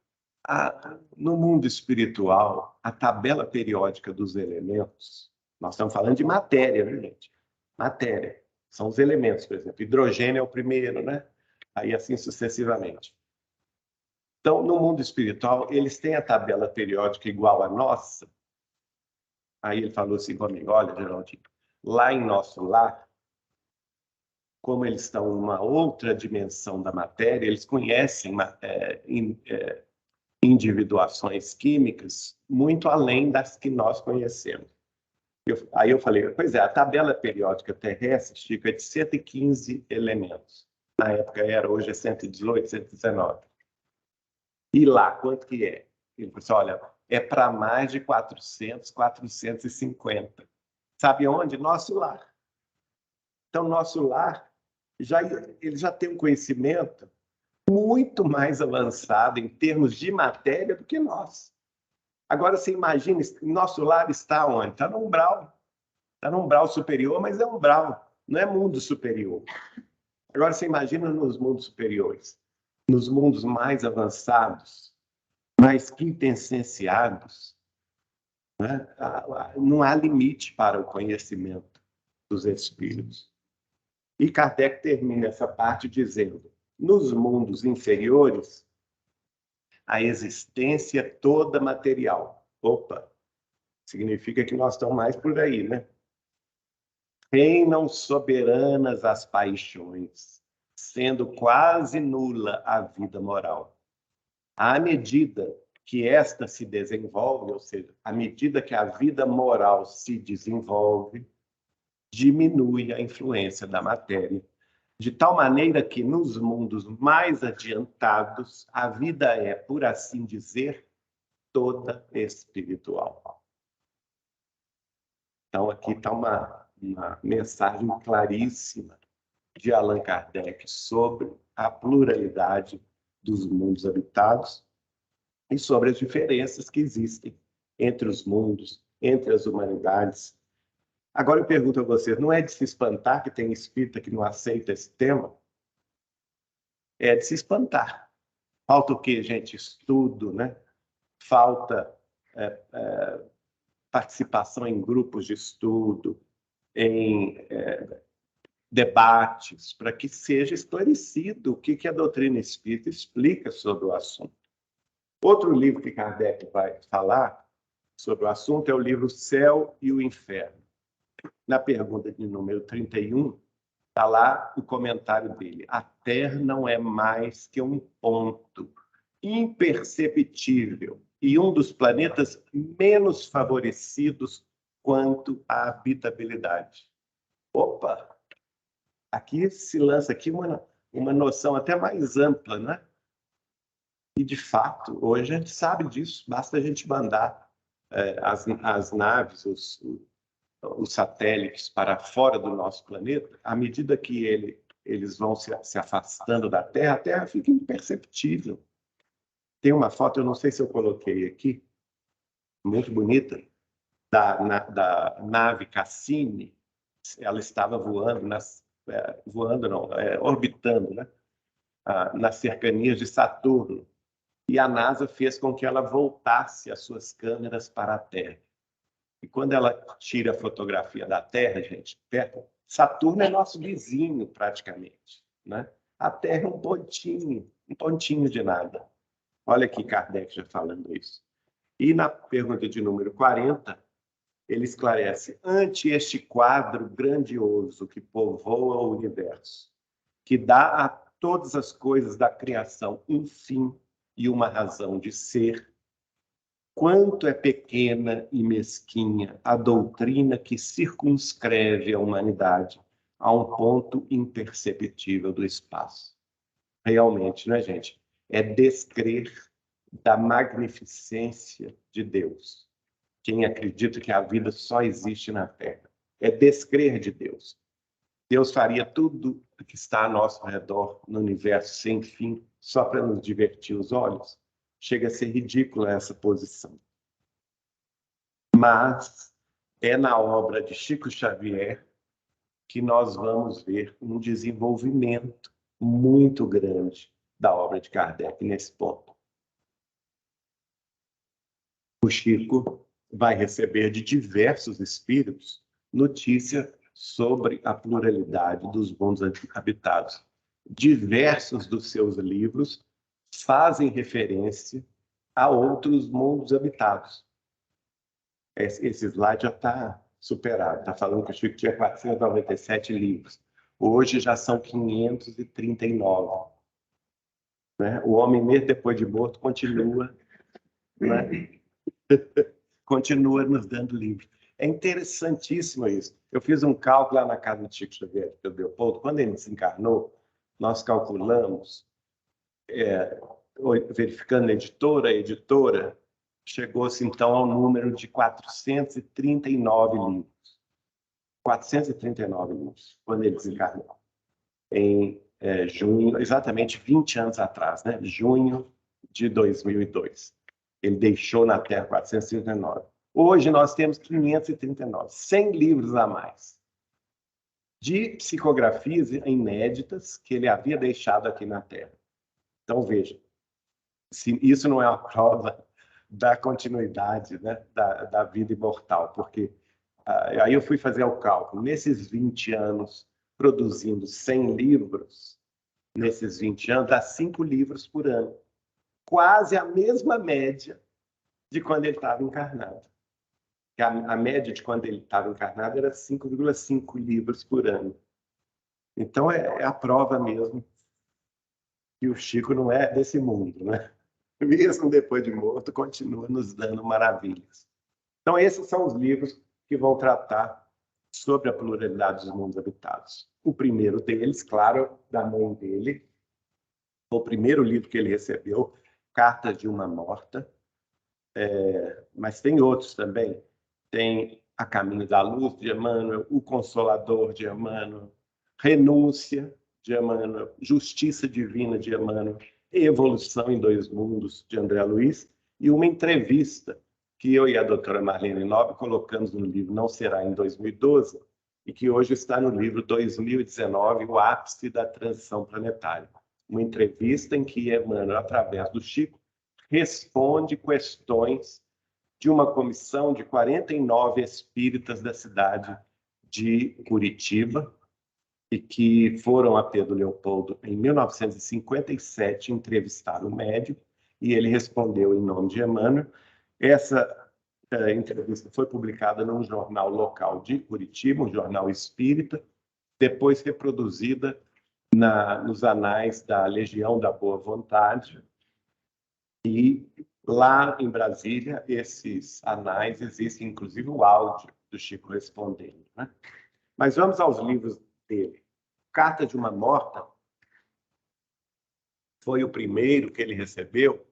no mundo espiritual, a tabela periódica dos elementos, nós estamos falando de matéria, né, gente? Matéria. São os elementos, por exemplo. Hidrogênio é o primeiro, né? Aí assim sucessivamente. Então, no mundo espiritual, eles têm a tabela periódica igual à nossa. Aí ele falou assim comigo, olha, Geraldinho, lá em nosso lar, como eles estão numa outra dimensão da matéria, eles conhecem individuações químicas muito além das que nós conhecemos. Aí eu falei, pois é, a tabela periódica terrestre, Chico, é de 115 elementos. Na época era, hoje é 118, 119. E lá, quanto que é? Ele falou assim, olha, é para mais de 400, 450. Sabe onde? Nosso lar. Então, nosso lar ele já tem um conhecimento muito mais avançado em termos de matéria do que nós. Agora, você imagina, nosso lar está onde? Está no umbral. Está no umbral superior, mas é umbral, não é mundo superior. Agora, você imagina nos mundos superiores, nos mundos mais avançados, mais quintessenciados, né? Não há limite para o conhecimento dos espíritos. E Kardec termina essa parte dizendo: nos mundos inferiores, a existência é toda material. Opa, significa que nós estamos mais por aí, né? Reinam soberanas as paixões, sendo quase nula a vida moral. À medida que esta se desenvolve, ou seja, à medida que a vida moral se desenvolve, diminui a influência da matéria, de tal maneira que nos mundos mais adiantados, a vida é, por assim dizer, toda espiritual. Então, aqui está uma mensagem claríssima de Allan Kardec sobre a pluralidade dos mundos habitados e sobre as diferenças que existem entre os mundos, entre as humanidades. Agora eu pergunto a vocês, não é de se espantar que tem espírita que não aceita esse tema? É de se espantar. Falta o quê, gente? Estudo, né? Falta participação em grupos de estudo, em debates, para que seja esclarecido o que a doutrina espírita explica sobre o assunto. Outro livro que Kardec vai falar sobre o assunto é o livro Céu e o Inferno. Na pergunta de número 31, está lá o comentário dele. A Terra não é mais que um ponto imperceptível e um dos planetas menos favorecidos quanto à habitabilidade. Opa! Aqui se lança aqui uma noção até mais ampla, né? E, de fato, hoje a gente sabe disso, basta a gente mandar as naves, os satélites para fora do nosso planeta, à medida que eles vão se afastando da Terra, a Terra fica imperceptível. Tem uma foto, eu não sei se eu coloquei aqui, muito bonita, da nave Cassini. Ela estava orbitando, né? Nas cercanias de Saturno. E a NASA fez com que ela voltasse as suas câmeras para a Terra. E quando ela tira a fotografia da Terra, gente, Saturno é nosso vizinho, praticamente, né? A Terra é um pontinho de nada. Olha aqui Kardec já falando isso. E na pergunta de número 40, ele esclarece: ante este quadro grandioso que povoa o universo, que dá a todas as coisas da criação um fim e uma razão de ser, quanto é pequena e mesquinha a doutrina que circunscreve a humanidade a um ponto imperceptível do espaço. Realmente, né, gente? É descrer da magnificência de Deus. Quem acredita que a vida só existe na Terra. É descrer de Deus. Deus faria tudo o que está ao nosso redor, no universo sem fim, só para nos divertir os olhos. Chega a ser ridícula essa posição. Mas é na obra de Chico Xavier que nós vamos ver um desenvolvimento muito grande da obra de Kardec nesse ponto. O Chico vai receber de diversos espíritos notícia sobre a pluralidade dos mundos habitados. Diversos dos seus livros fazem referência a outros mundos habitados. Esse slide já está superado. Está falando que o Chico tinha 497 livros. Hoje já são 539. Né? O homem, mesmo depois de morto, continua, né? Continua nos dando livros. É interessantíssimo isso. Eu fiz um cálculo lá na casa de Chico Xavier, de Pedro Leopoldo. Quando ele desencarnou, nós calculamos, verificando editora a editora, chegou-se então ao número de 439 livros. 439 livros, quando ele desencarnou. em junho, exatamente 20 anos atrás, né? Junho de 2002. Ele deixou na Terra 439. Hoje nós temos 539, 100 livros a mais de psicografias inéditas que ele havia deixado aqui na Terra. Então, veja, se isso não é uma prova da continuidade, né, da vida imortal, porque aí eu fui fazer o cálculo. Nesses 20 anos, produzindo 100 livros, nesses 20 anos, dá 5 livros por ano. Quase a mesma média de quando ele estava encarnado. A média de quando ele estava encarnado era 5,5 livros por ano. Então, é a prova mesmo que o Chico não é desse mundo, né? Mesmo depois de morto, continua nos dando maravilhas. Então, esses são os livros que vão tratar sobre a pluralidade dos mundos habitados. O primeiro deles, claro, da mãe dele, o primeiro livro que ele recebeu, Cartas de uma Morta, mas tem outros também. Tem A Caminho da Luz, de Emmanuel, O Consolador, de Emmanuel, Renúncia, de Emmanuel, Justiça Divina, de Emmanuel, Evolução em Dois Mundos, de André Luiz, e uma entrevista que eu e a doutora Marlene Nobre colocamos no livro Não Será em 2012, e que hoje está no livro 2019, O Ápice da Transição Planetária. Uma entrevista em que Emmanuel, através do Chico, responde questões de uma comissão de 49 espíritas da cidade de Curitiba, e que foram a Pedro Leopoldo em 1957 entrevistar o médium, e ele respondeu em nome de Emmanuel. Essa entrevista foi publicada num jornal local de Curitiba, um jornal espírita, depois reproduzida nos anais da Legião da Boa Vontade, e lá em Brasília, esses anais, existe inclusive o áudio do Chico respondendo, né? Mas vamos aos livros dele. Carta de uma Morta foi o primeiro que ele recebeu,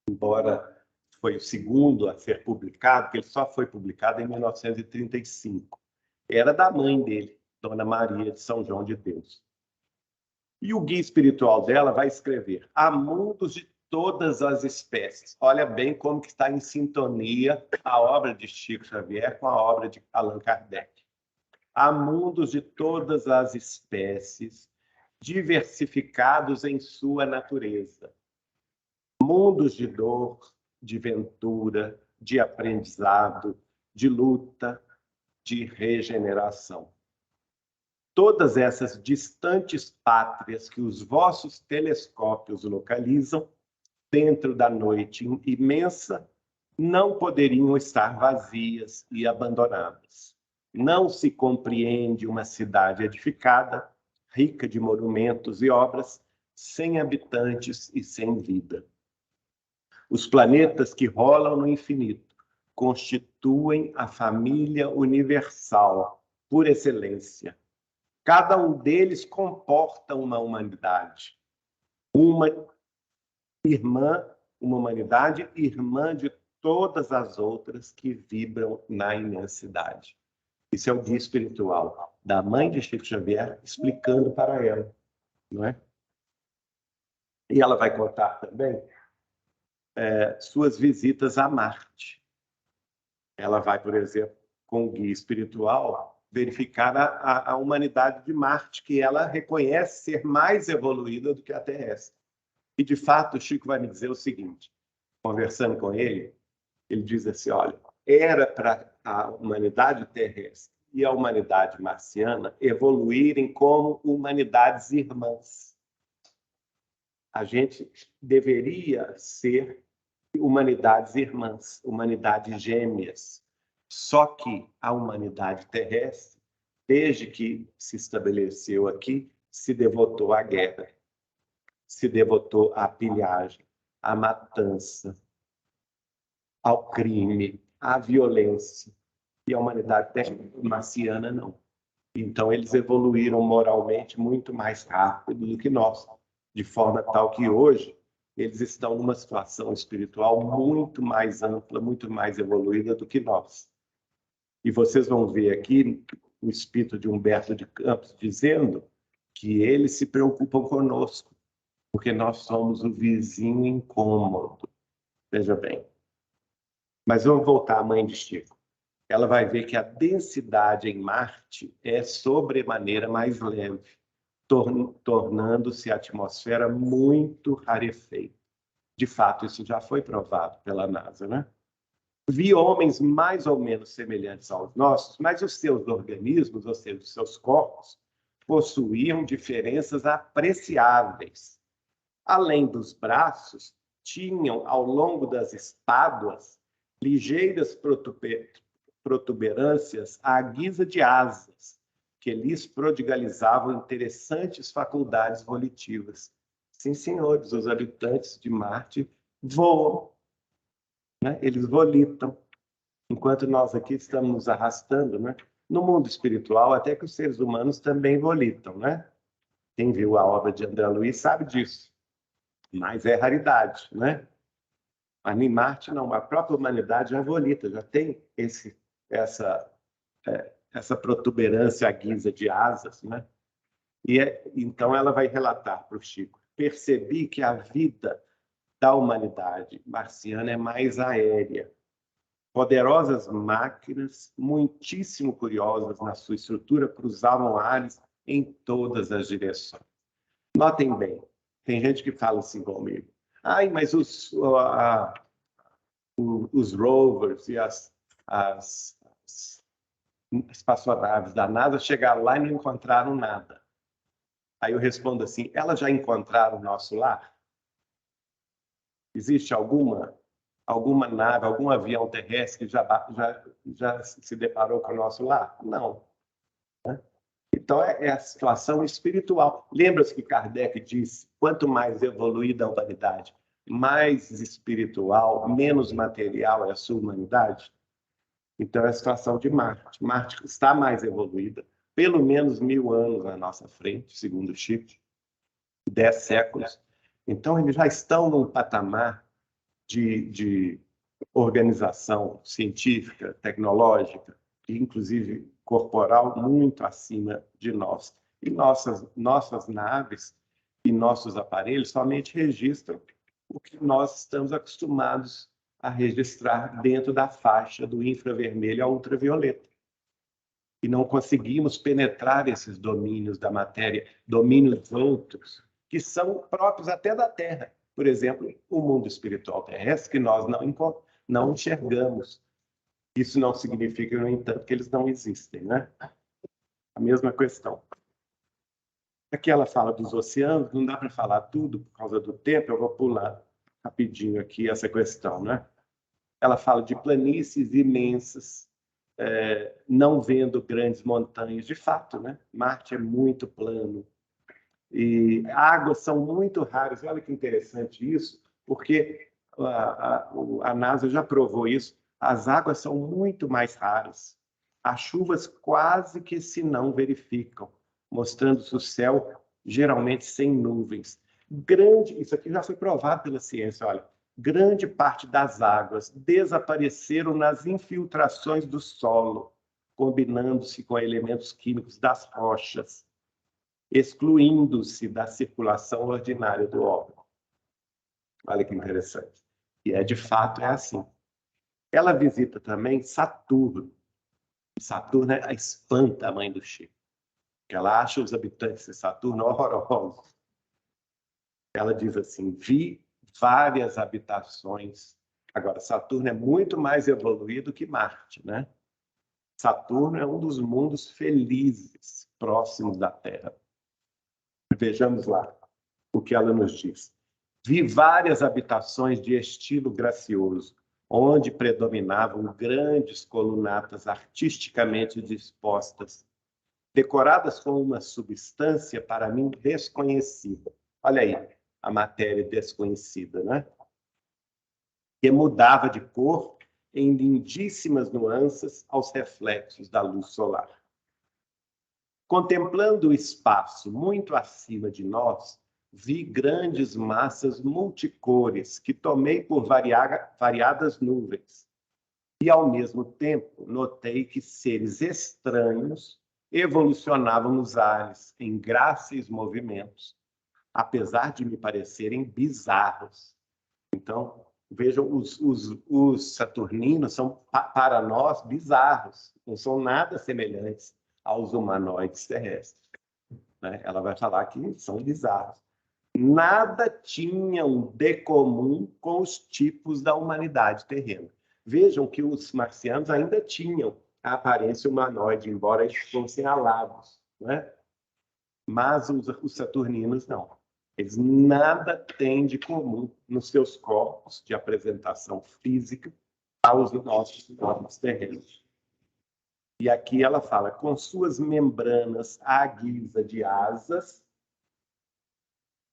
embora foi o segundo a ser publicado, porque ele só foi publicado em 1935. Era da mãe dele, Dona Maria de São João de Deus. E o guia espiritual dela vai escrever: há mundos de todas as espécies. Olha bem como que está em sintonia a obra de Chico Xavier com a obra de Allan Kardec. Há mundos de todas as espécies, diversificados em sua natureza. Mundos de dor, de ventura, de aprendizado, de luta, de regeneração. Todas essas distantes pátrias que os vossos telescópios localizam, dentro da noite imensa, não poderiam estar vazias e abandonadas. Não se compreende uma cidade edificada, rica de monumentos e obras, sem habitantes e sem vida. Os planetas que rolam no infinito constituem a família universal, por excelência. Cada um deles comporta uma humanidade, uma humanidade irmã de todas as outras que vibram na imensidade. Isso é o guia espiritual da mãe de Chico Xavier explicando para ela, não é? E ela vai contar também suas visitas a Marte. Ela vai, por exemplo, com o guia espiritual, verificar a humanidade de Marte, que ela reconhece ser mais evoluída do que a terrestre. E, de fato, o Chico vai me dizer o seguinte, conversando com ele, ele diz assim, olha, era para a humanidade terrestre e a humanidade marciana evoluírem como humanidades irmãs. A gente deveria ser humanidades irmãs, humanidades gêmeas. Só que a humanidade terrestre, desde que se estabeleceu aqui, se devotou à guerra, se devotou à pilhagem, à matança, ao crime, à violência. E a humanidade marciana não. Então, eles evoluíram moralmente muito mais rápido do que nós, de forma tal que hoje eles estão numa situação espiritual muito mais ampla, muito mais evoluída do que nós. E vocês vão ver aqui o espírito de Humberto de Campos dizendo que eles se preocupam conosco, porque nós somos o vizinho incômodo. Veja bem. Mas vamos voltar à mãe de Chico. Ela vai ver que a densidade em Marte é sobremaneira mais leve, tornando-se a atmosfera muito rarefeita. De fato, isso já foi provado pela NASA, né? Vi homens mais ou menos semelhantes aos nossos, mas os seus organismos, ou seja, os seus corpos, possuíam diferenças apreciáveis. Além dos braços, tinham, ao longo das espáduas, ligeiras protuberâncias à guisa de asas, que lhes prodigalizavam interessantes faculdades volitivas. Sim, senhores, os habitantes de Marte voam, né? Eles volitam, enquanto nós aqui estamos nos arrastando, né? No mundo espiritual, até que os seres humanos também volitam, né? Quem viu a obra de André Luiz sabe disso, mas é raridade, né? Mas em Marte, não, a própria humanidade já volita, já tem essa protuberância à guisa de asas, né? Então ela vai relatar para o Chico: percebi que a vida da humanidade marciana é mais aérea. Poderosas máquinas, muitíssimo curiosas na sua estrutura, cruzavam ares em todas as direções. Notem bem, tem gente que fala assim comigo: ai, mas os rovers e as espaçonaves da NASA chegaram lá e não encontraram nada. Aí eu respondo assim: elas já encontraram o nosso lar? Existe alguma nave, algum avião terrestre que já se deparou com o nosso lar? Não. Né? Então, é a situação espiritual. Lembra-se que Kardec disse: quanto mais evoluída a humanidade, mais espiritual, menos material é a sua humanidade? Então, é a situação de Marte. Marte está mais evoluída, pelo menos 1000 anos na nossa frente, segundo Chico, 10 séculos. Então, eles já estão num patamar de organização científica, tecnológica, e inclusive corporal, muito acima de nós. E nossas naves e nossos aparelhos somente registram o que nós estamos acostumados a registrar dentro da faixa do infravermelho ao ultravioleta. E não conseguimos penetrar esses domínios da matéria, domínios outros, que são próprios até da Terra. Por exemplo, o mundo espiritual terrestre, que nós não enxergamos. Isso não significa, no entanto, que eles não existem, né? A mesma questão. Aqui ela fala dos oceanos, não dá para falar tudo por causa do tempo, eu vou pular rapidinho aqui essa questão, né? Ela fala de planícies imensas, não vendo grandes montanhas, de fato, né? Marte é muito plano, e águas são muito raras. Olha que interessante isso, porque a NASA já provou isso. As águas são muito mais raras. As chuvas quase que se não verificam, mostrando-se o céu geralmente sem nuvens. Isso aqui já foi provado pela ciência, olha. Grande parte das águas desapareceram nas infiltrações do solo, combinando-se com elementos químicos das rochas, excluindo-se da circulação ordinária do órgão. Olha que interessante. E de fato é assim. Ela visita também Saturno. Saturno espanta a mãe do Chico, porque ela acha os habitantes de Saturno horrorosos. Ela diz assim: vi várias habitações. Agora, Saturno é muito mais evoluído que Marte, né? Saturno é um dos mundos felizes próximos da Terra. Vejamos lá o que ela nos diz. Vi várias habitações de estilo gracioso, onde predominavam grandes colunatas artisticamente dispostas, decoradas com uma substância para mim desconhecida. Olha aí, a matéria desconhecida, né? Que mudava de cor em lindíssimas nuances aos reflexos da luz solar. Contemplando o espaço muito acima de nós, vi grandes massas multicores que tomei por variadas nuvens. E, ao mesmo tempo, notei que seres estranhos evolucionavam nos ares em gráceis movimentos, apesar de me parecerem bizarros. Então, vejam, os saturninos são, para nós, bizarros, não são nada semelhantes aos humanoides terrestres, né? Ela vai falar que são bizarros. Nada tinham de comum com os tipos da humanidade terrena. Vejam que os marcianos ainda tinham a aparência humanoide, embora eles fossem alados, né? Mas os saturninos não. Eles nada têm de comum nos seus corpos de apresentação física aos nossos corpos terrenos. E aqui ela fala, com suas membranas à guisa de asas,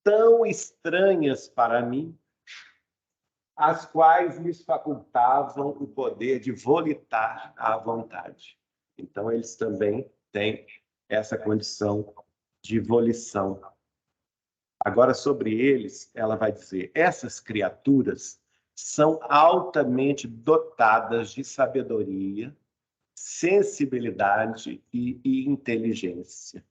tão estranhas para mim, as quais lhes facultavam o poder de volitar à vontade. Então, eles também têm essa condição de volição. Agora, sobre eles, ela vai dizer, essas criaturas são altamente dotadas de sabedoria, sensibilidade e inteligência.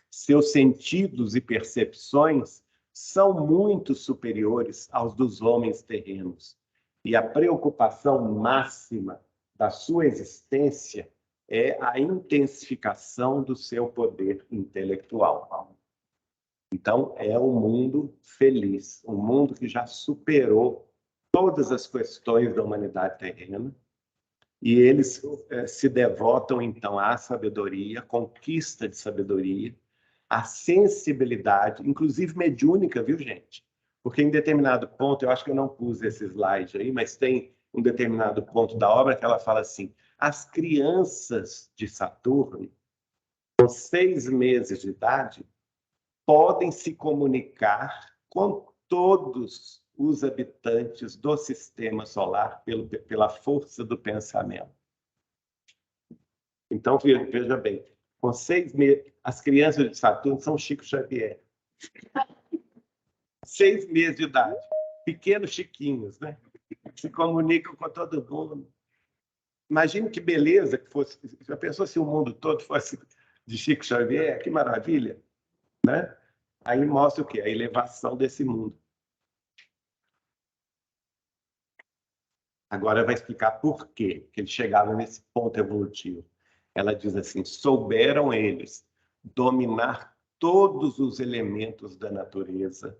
Seus sentidos e percepções são muito superiores aos dos homens terrenos, e a preocupação máxima da sua existência é a intensificação do seu poder intelectual. Então, é um mundo feliz, um mundo que já superou todas as questões da humanidade terrena, e eles se devotam, então, à sabedoria, conquista de sabedoria, à sensibilidade, inclusive mediúnica, viu, gente? Porque em determinado ponto, eu acho que eu não pus esse slide aí, mas tem um determinado ponto da obra que ela fala assim, as crianças de Saturno, com 6 meses de idade, podem se comunicar com todos os habitantes do sistema solar pela força do pensamento. Então, veja bem, com 6 meses, as crianças de Saturno são Chico Xavier. 6 meses de idade, pequenos chiquinhos, né? Se comunicam com todo mundo. Imagine que beleza que fosse, já pensou se o mundo todo fosse de Chico Xavier? Que maravilha, né? Aí mostra o quê? A elevação desse mundo. Agora vai explicar por quê que eles chegaram nesse ponto evolutivo. Ela diz assim, souberam eles dominar todos os elementos da natureza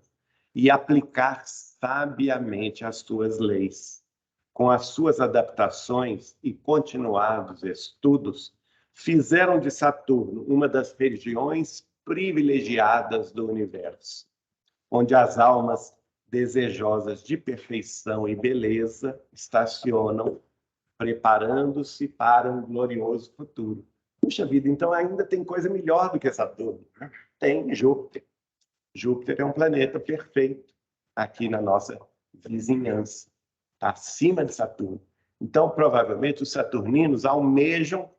e aplicar sabiamente as suas leis. Com as suas adaptações e continuados estudos, fizeram de Saturno uma das regiões privilegiadas do universo, onde as almas desejosas de perfeição e beleza estacionam, preparando-se para um glorioso futuro. Puxa vida, então ainda tem coisa melhor do que Saturno, né? Tem Júpiter. Júpiter é um planeta perfeito aqui na nossa vizinhança, tá acima de Saturno. Então, provavelmente, os saturninos almejam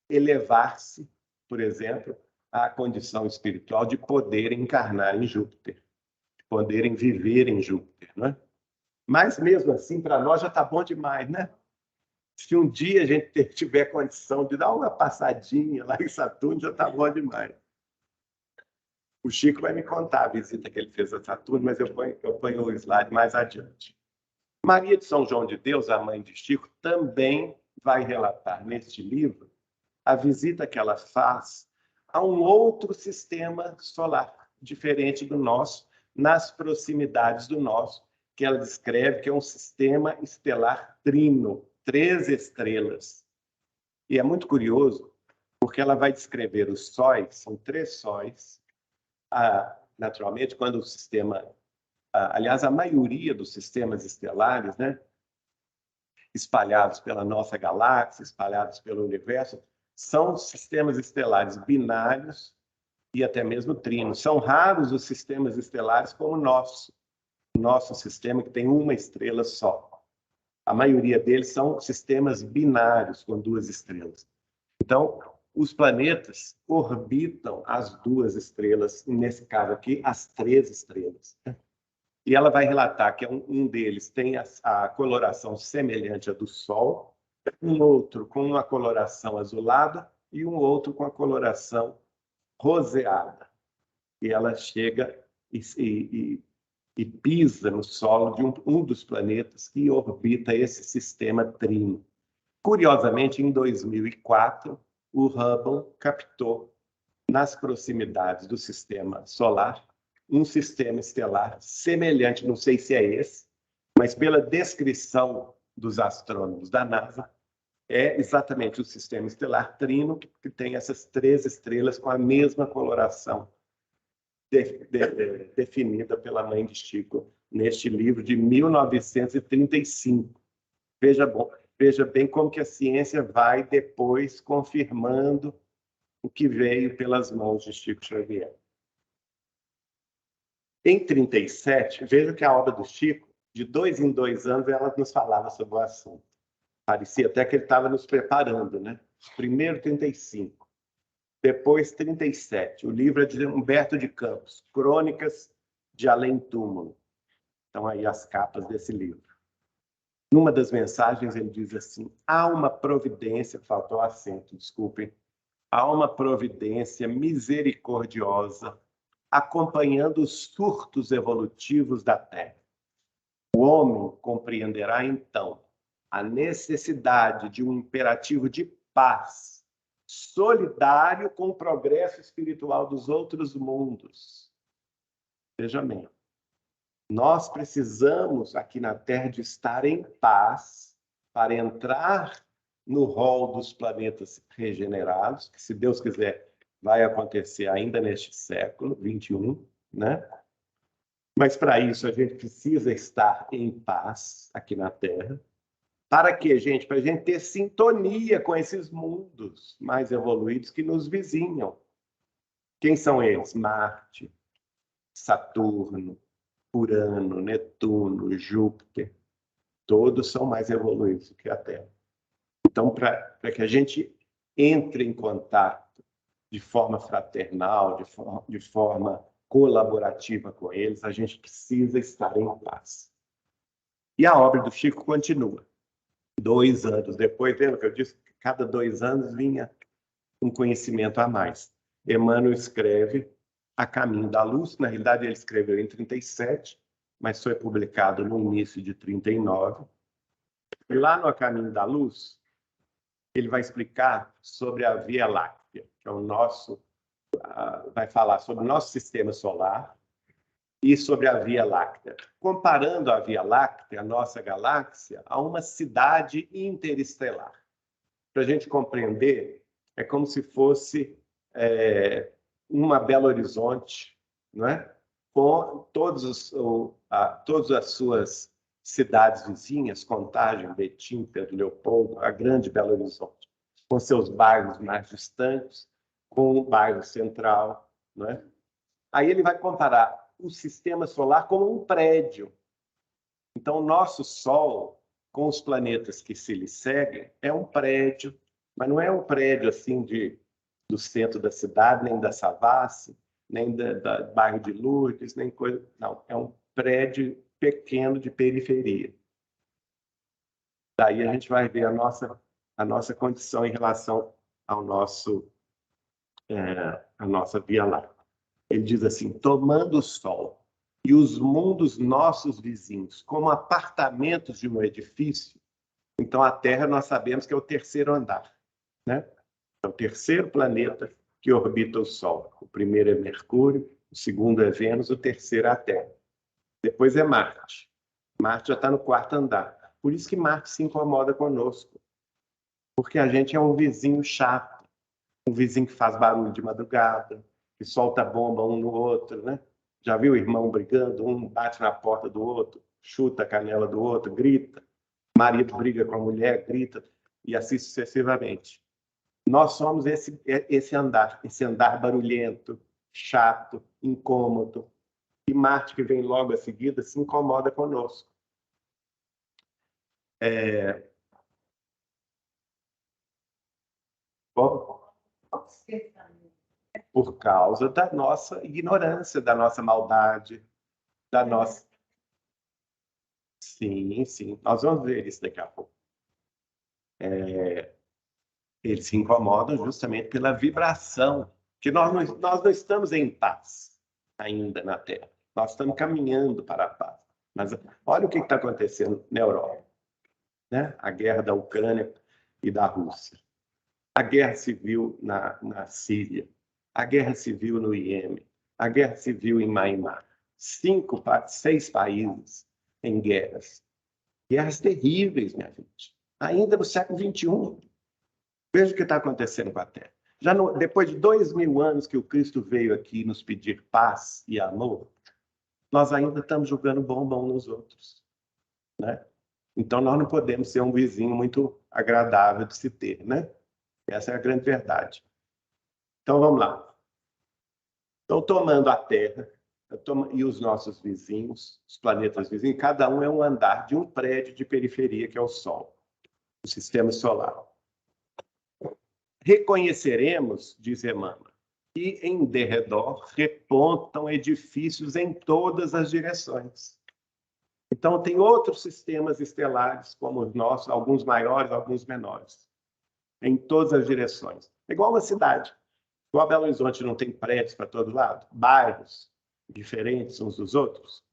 elevar-se, por exemplo, à condição espiritual de poder encarnar em Júpiter, de poderem viver em Júpiter, né? Mas, mesmo assim, para nós já está bom demais, né? Se um dia a gente tiver condição de dar uma passadinha lá em Saturno, já está bom demais. O Chico vai me contar a visita que ele fez a Saturno, mas eu ponho o slide mais adiante. Maria de São João de Deus, a mãe de Chico, também vai relatar neste livro a visita que ela faz a um outro sistema solar, diferente do nosso, nas proximidades do nosso, que ela descreve que é um sistema estelar trino, 3 estrelas. E é muito curioso, porque ela vai descrever os sóis, são 3 sóis, naturalmente, quando o sistema... aliás, a maioria dos sistemas estelares, né, espalhados pela nossa galáxia, espalhados pelo universo, são sistemas estelares binários e até mesmo trinos. São raros os sistemas estelares como o nosso sistema, que tem uma estrela só. A maioria deles são sistemas binários, com 2 estrelas. Então, os planetas orbitam as 2 estrelas, e nesse caso aqui, as 3 estrelas. E ela vai relatar que um deles tem a coloração semelhante à do Sol, um outro com uma coloração azulada e um outro com a coloração roseada. E ela chega e pisa no solo de um dos planetas que orbita esse sistema trino. Curiosamente, em 2004, o Hubble captou, nas proximidades do sistema solar, um sistema estelar semelhante, não sei se é esse, mas pela descrição dos astrônomos da NASA, é exatamente o sistema estelar trino, que tem essas 3 estrelas com a mesma coloração definida pela mãe de Chico neste livro de 1935. Veja bem como que a ciência vai depois confirmando o que veio pelas mãos de Chico Xavier. Em 1937, veja que a obra do Chico, de 2 em 2 anos, ela nos falava sobre o assunto. Parecia até que ele estava nos preparando, né? Primeiro 35, depois 37. O livro é de Humberto de Campos, Crônicas de Além Túmulo. Então, aí as capas desse livro. Numa das mensagens, ele diz assim: há uma providência, faltou acento, desculpem, há uma providência misericordiosa acompanhando os surtos evolutivos da Terra. O homem compreenderá, então, a necessidade de um imperativo de paz, solidário com o progresso espiritual dos outros mundos. Veja bem, nós precisamos aqui na Terra de estar em paz para entrar no rol dos planetas regenerados, que, se Deus quiser, vai acontecer ainda neste século XXI, né? Mas para isso a gente precisa estar em paz aqui na Terra. Para quê, gente? Para a gente ter sintonia com esses mundos mais evoluídos que nos vizinham. Quem são eles? Marte, Saturno, Urano, Netuno, Júpiter. Todos são mais evoluídos que a Terra. Então, para que a gente entre em contato de forma fraternal, de forma colaborativa com eles, a gente precisa estar em paz. E a obra do Chico continua. 2 anos depois, lembra que eu disse que cada 2 anos vinha um conhecimento a mais. Emmanuel escreve A Caminho da Luz. Na realidade, ele escreveu em 37, mas foi publicado no início de 39. E lá no A Caminho da Luz, ele vai explicar sobre a Via Láctea, que é o nosso, vai falar sobre o nosso sistema solar e sobre a Via Láctea, comparando a Via Láctea, a nossa galáxia, a uma cidade interestelar. Para a gente compreender, é como se fosse uma Belo Horizonte, não é? Com todas as suas cidades vizinhas, Contagem, Betim, Pedro Leopoldo, a grande Belo Horizonte, com seus bairros mais distantes, com o bairro central, não é? Aí ele vai comparar o sistema solar como um prédio. Então, o nosso Sol, com os planetas que se lhe seguem, é um prédio, mas não é um prédio assim do centro da cidade, nem da Savassi, nem da bairro de Lourdes, nem coisa. Não, é um prédio pequeno de periferia. Daí a gente vai ver a nossa condição em relação ao a nossa Via Láctea. Ele diz assim: tomando o Sol e os mundos nossos vizinhos como apartamentos de um edifício, então a Terra nós sabemos que é o terceiro andar, né? É o terceiro planeta que orbita o Sol. O primeiro é Mercúrio, o segundo é Vênus, o terceiro é a Terra. Depois é Marte. Marte já está no 4º andar. Por isso que Marte se incomoda conosco, porque a gente é um vizinho chato, um vizinho que faz barulho de madrugada, que solta bomba um no outro, né? Já viu o irmão brigando? Um bate na porta do outro, chuta a canela do outro, grita. Marido briga com a mulher, grita, e assim sucessivamente. Nós somos esse andar barulhento, chato, incômodo. E Marte, que vem logo a seguida, se incomoda conosco. Bom, por causa da nossa ignorância, da nossa maldade, da nossa... Sim, sim. Nós vamos ver isso daqui a pouco. Eles se incomodam justamente pela vibração, que nós não estamos em paz ainda na Terra. Nós estamos caminhando para a paz. Mas olha o que está acontecendo na Europa, né? A guerra da Ucrânia e da Rússia, a guerra civil na Síria, a guerra civil no Iêmen, a guerra civil em Myanmar. 6 países em guerras. Guerras terríveis, minha gente. Ainda no século XXI. Veja o que está acontecendo com a Terra. Depois de 2000 anos que o Cristo veio aqui nos pedir paz e amor, nós ainda estamos jogando bombom nos outros, né? Então, nós não podemos ser um vizinho muito agradável de se ter, né? Essa é a grande verdade. Então, vamos lá. Estão tomando a Terra e os nossos vizinhos, os planetas vizinhos, cada um é um andar de um prédio de periferia, que é o Sol, o Sistema Solar. Reconheceremos, diz Emmanuel, que em derredor repontam edifícios em todas as direções. Então, tem outros sistemas estelares, como os nossos, alguns maiores, alguns menores, em todas as direções. É igual uma cidade. Igual Belo Horizonte não tem prédios para todo lado, bairros diferentes uns dos outros.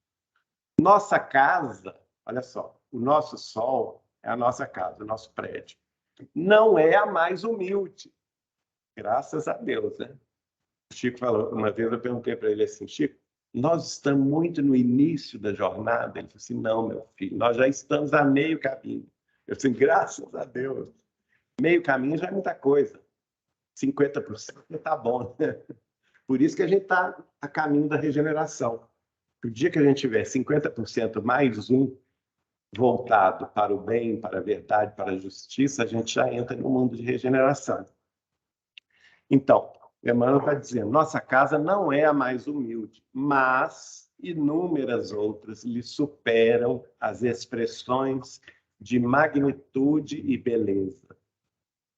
Nossa casa, olha só, o nosso Sol é a nossa casa, o nosso prédio. Não é a mais humilde, graças a Deus, né? O Chico falou, uma vez eu perguntei para ele assim, Chico, nós estamos muito no início da jornada? Ele falou assim, não, meu filho, nós já estamos a meio caminho. Eu disse, graças a Deus. Meio caminho já é muita coisa. 50% está bom, né? Por isso que a gente está a caminho da regeneração. O dia que a gente tiver 50% mais um voltado para o bem, para a verdade, para a justiça, a gente já entra no mundo de regeneração. Então, Emmanuel está dizendo, nossa casa não é a mais humilde, mas inúmeras outras lhe superam as expressões de magnitude e beleza.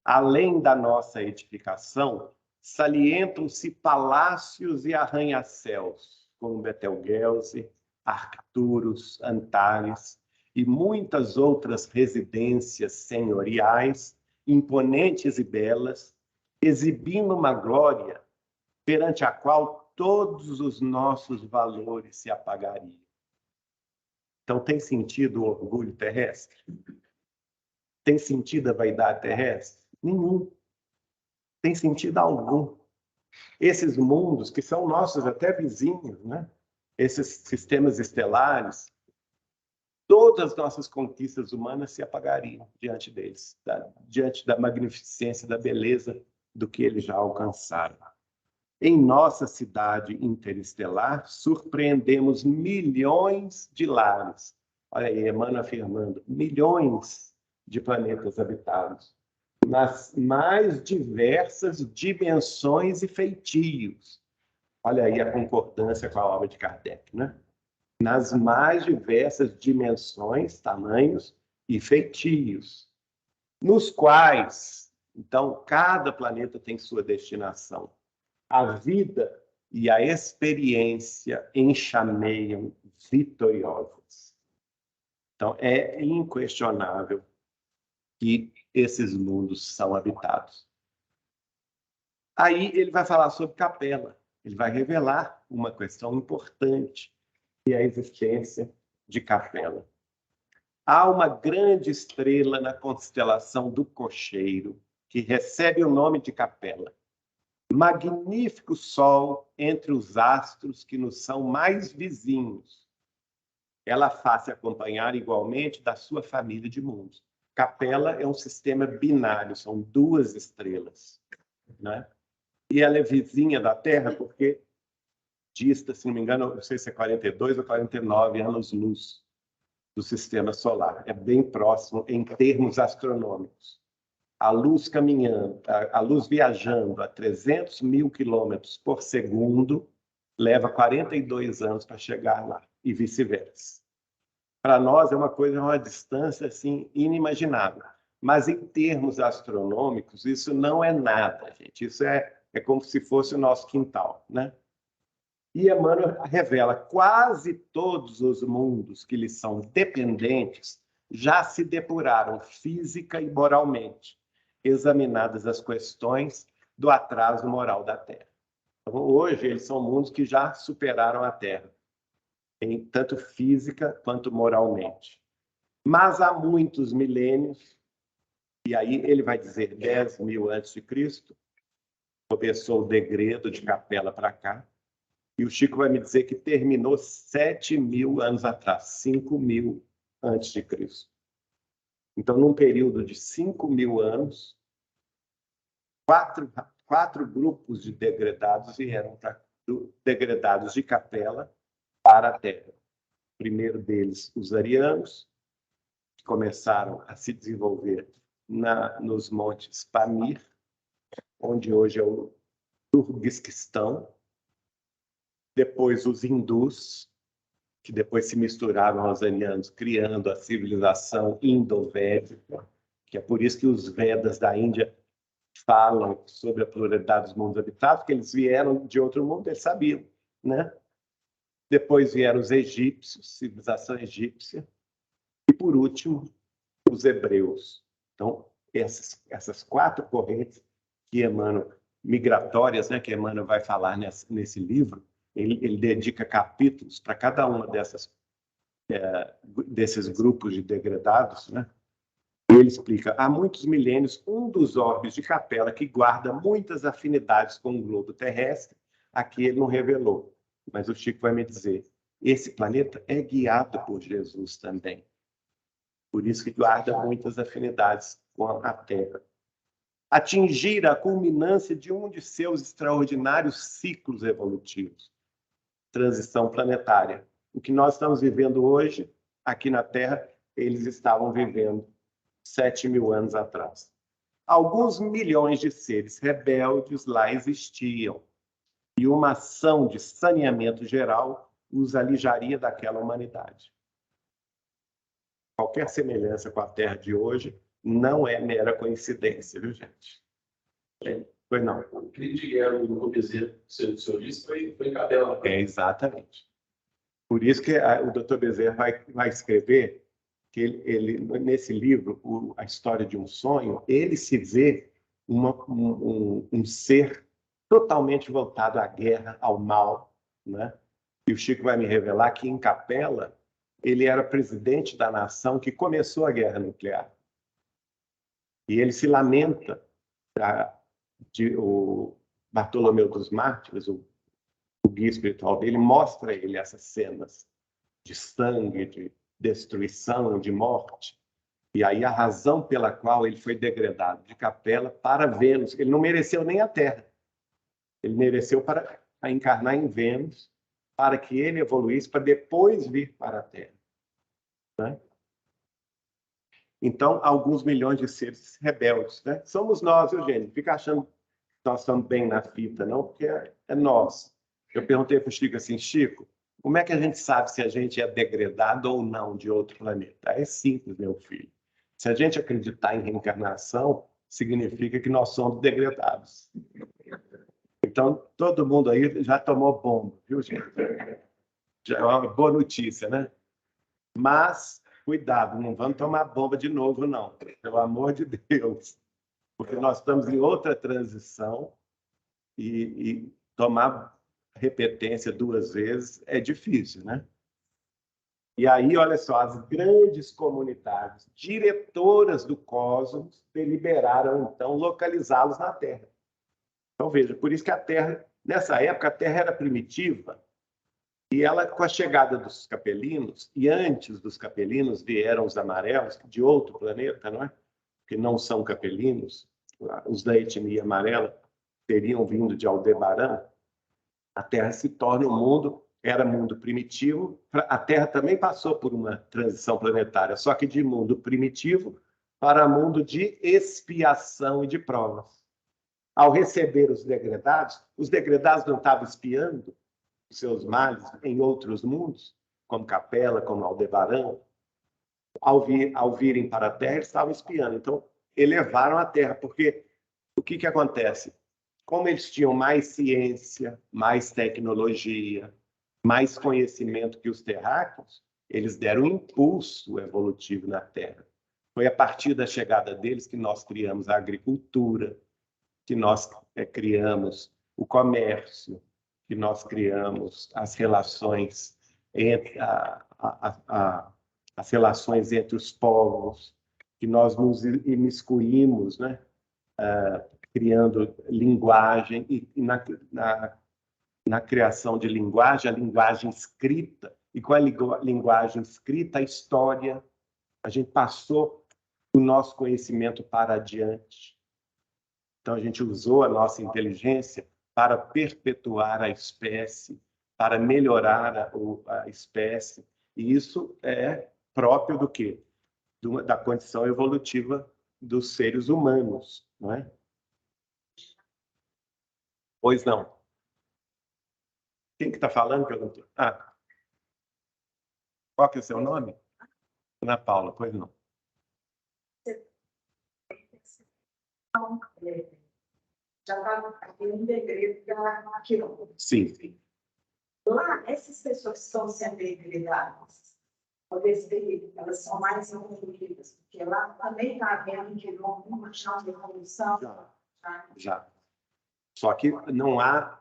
Além da nossa edificação, salientam-se palácios e arranha-céus, como Betelgeuse, Arcturus, Antares e muitas outras residências senhoriais, imponentes e belas, exibindo uma glória perante a qual todos os nossos valores se apagariam. Então, tem sentido o orgulho terrestre? Tem sentido a vaidade terrestre? Nenhum. Tem sentido algum. Esses mundos, que são nossos até vizinhos, né? Esses sistemas estelares, todas as nossas conquistas humanas se apagariam diante deles, diante da magnificência, da beleza do que eles já alcançaram. Em nossa cidade interestelar, surpreendemos milhões de lares. Olha aí, Emmanuel afirmando, milhões de planetas habitados, nas mais diversas dimensões e feitios. Olha aí a concordância com a obra de Kardec, né? Nas mais diversas dimensões, tamanhos e feitios, nos quais, então, cada planeta tem sua destinação. A vida e a experiência enxameiam vitoriosas. Então, é inquestionável que esses mundos são habitados. Aí ele vai falar sobre Capela. Ele vai revelar uma questão importante, que é a existência de Capela. Há uma grande estrela na constelação do Cocheiro, que recebe o nome de Capela. Magnífico sol entre os astros que nos são mais vizinhos. Ela faz-se acompanhar igualmente da sua família de mundos. Capela é um sistema binário, são 2 estrelas, né? E ela é vizinha da Terra porque dista, se não me engano, não sei se é 42 ou 49 anos-luz do sistema solar. É bem próximo em termos astronômicos. A luz caminhando, a luz viajando a 300 mil quilômetros por segundo leva 42 anos para chegar lá, e vice-versa. Para nós é uma distância assim, inimaginável. Mas em termos astronômicos, isso não é nada, gente. Isso é como se fosse o nosso quintal, né? E Emmanuel revela quase todos os mundos que lhes são dependentes já se depuraram física e moralmente. examinadas as questões do atraso moral da Terra. Então, hoje, eles são mundos que já superaram a Terra, tanto física quanto moralmente. Mas há muitos milênios, e aí ele vai dizer 10.000 a.C., começou o degredo de Capela para cá, e o Chico vai me dizer que terminou 7.000 anos atrás, 5.000 a.C. Então, num período de 5.000 anos, quatro grupos de degradados vieram degradados de Capela para a Terra. O primeiro deles, os arianos, que começaram a se desenvolver nos montes Pamir, onde hoje é o Turquestão. Depois os hindus, que depois se misturaram aos arianos, criando a civilização indo-védica, que é por isso que os Vedas da Índia falam sobre a pluralidade dos mundos habitados, porque eles vieram de outro mundo, eles sabiam, né? Depois vieram os egípcios, civilização egípcia, e por último, os hebreus. Então, essas quatro correntes que Emmanuel, migratórias, né, que Emmanuel vai falar nesse livro, ele dedica capítulos para cada uma desses grupos de degradados, né? Ele explica, há muitos milênios, um dos orbes de Capela que guarda muitas afinidades com o globo terrestre, aqui ele não revelou, mas o Chico vai me dizer, esse planeta é guiado por Jesus também. Por isso que guarda muitas afinidades com a Terra. Atingir a culminância de um de seus extraordinários ciclos evolutivos. Transição planetária. O que nós estamos vivendo hoje, aqui na Terra, eles estavam vivendo 7.000 anos atrás. Alguns milhões de seres rebeldes lá existiam, e uma ação de saneamento geral os alijaria daquela humanidade. Qualquer semelhança com a Terra de hoje não é mera coincidência, viu, gente? Foi não. O crítico que era o Dr. Bezerra, seu disse, foi em Capela. Exatamente. Por isso que o Dr. Bezerra vai escrever que ele nesse livro, A História de um Sonho, ele se vê um ser totalmente voltado à guerra, ao mal, né? E o Chico vai me revelar que em Capela ele era presidente da nação que começou a guerra nuclear. E ele se lamenta, o Bartolomeu dos Mártires, o guia espiritual dele, mostra a ele essas cenas de sangue, de destruição, de morte. E aí a razão pela qual ele foi degradado de Capela para Vênus. Ele não mereceu nem a Terra. Ele mereceu para encarnar em Vênus, para que ele evoluísse, para depois vir para a Terra. Né? Então, alguns milhões de seres rebeldes. Né? Somos nós, Eugênio. Fica achando que nós estamos bem na fita, não? Porque é nós. Eu perguntei para o Chico assim, Chico, como é que a gente sabe se a gente é degradado ou não de outro planeta? É simples, meu filho. Se a gente acreditar em reencarnação, significa que nós somos degradados. Então, todo mundo aí já tomou bomba, viu, gente? Já é uma boa notícia, né? Mas, cuidado, não vamos tomar bomba de novo, não. Pelo amor de Deus. Porque nós estamos em outra transição e tomar repetência 2 vezes é difícil, né? E aí, olha só, as grandes comunidades diretoras do cosmos deliberaram, então, localizá-los na Terra. Então, veja, por isso que a Terra, nessa época, a Terra era primitiva, e ela, com a chegada dos capelinos, e antes dos capelinos vieram os amarelos, de outro planeta, não é? Que não são capelinos, os da etnia amarela teriam vindo de Aldebaran, a Terra se torna um mundo, era mundo primitivo, a Terra também passou por uma transição planetária, só que de mundo primitivo para mundo de expiação e de provas. Ao receber os degradados não estavam espiando os seus males em outros mundos, como Capela, como Aldebaran. Ao virem para a Terra, estavam espiando. Então, elevaram a Terra, porque o que acontece? Como eles tinham mais ciência, mais tecnologia, mais conhecimento que os terráqueos, eles deram um impulso evolutivo na Terra. Foi a partir da chegada deles que nós criamos a agricultura, que nós criamos o comércio, que nós criamos as relações entre as relações entre os povos, que nós nos imiscuímos, né? Criando linguagem e na criação de linguagem, a linguagem escrita, e com a linguagem escrita, a história, a gente passou o nosso conhecimento para adiante. Então, a gente usou a nossa inteligência para perpetuar a espécie, para melhorar a espécie, e isso é próprio do quê? Da condição evolutiva dos seres humanos, não é? Pois não. Quem que está falando? Perguntou. Qual que é o seu nome? Ana Paula, pois não. Já está aqui um degredo da Quirón. Sim, sim. Lá, essas pessoas que estão sendo degredadas, talvez elas são mais evoluídas, porque lá também está havendo uma chance de evolução. Já. Só que não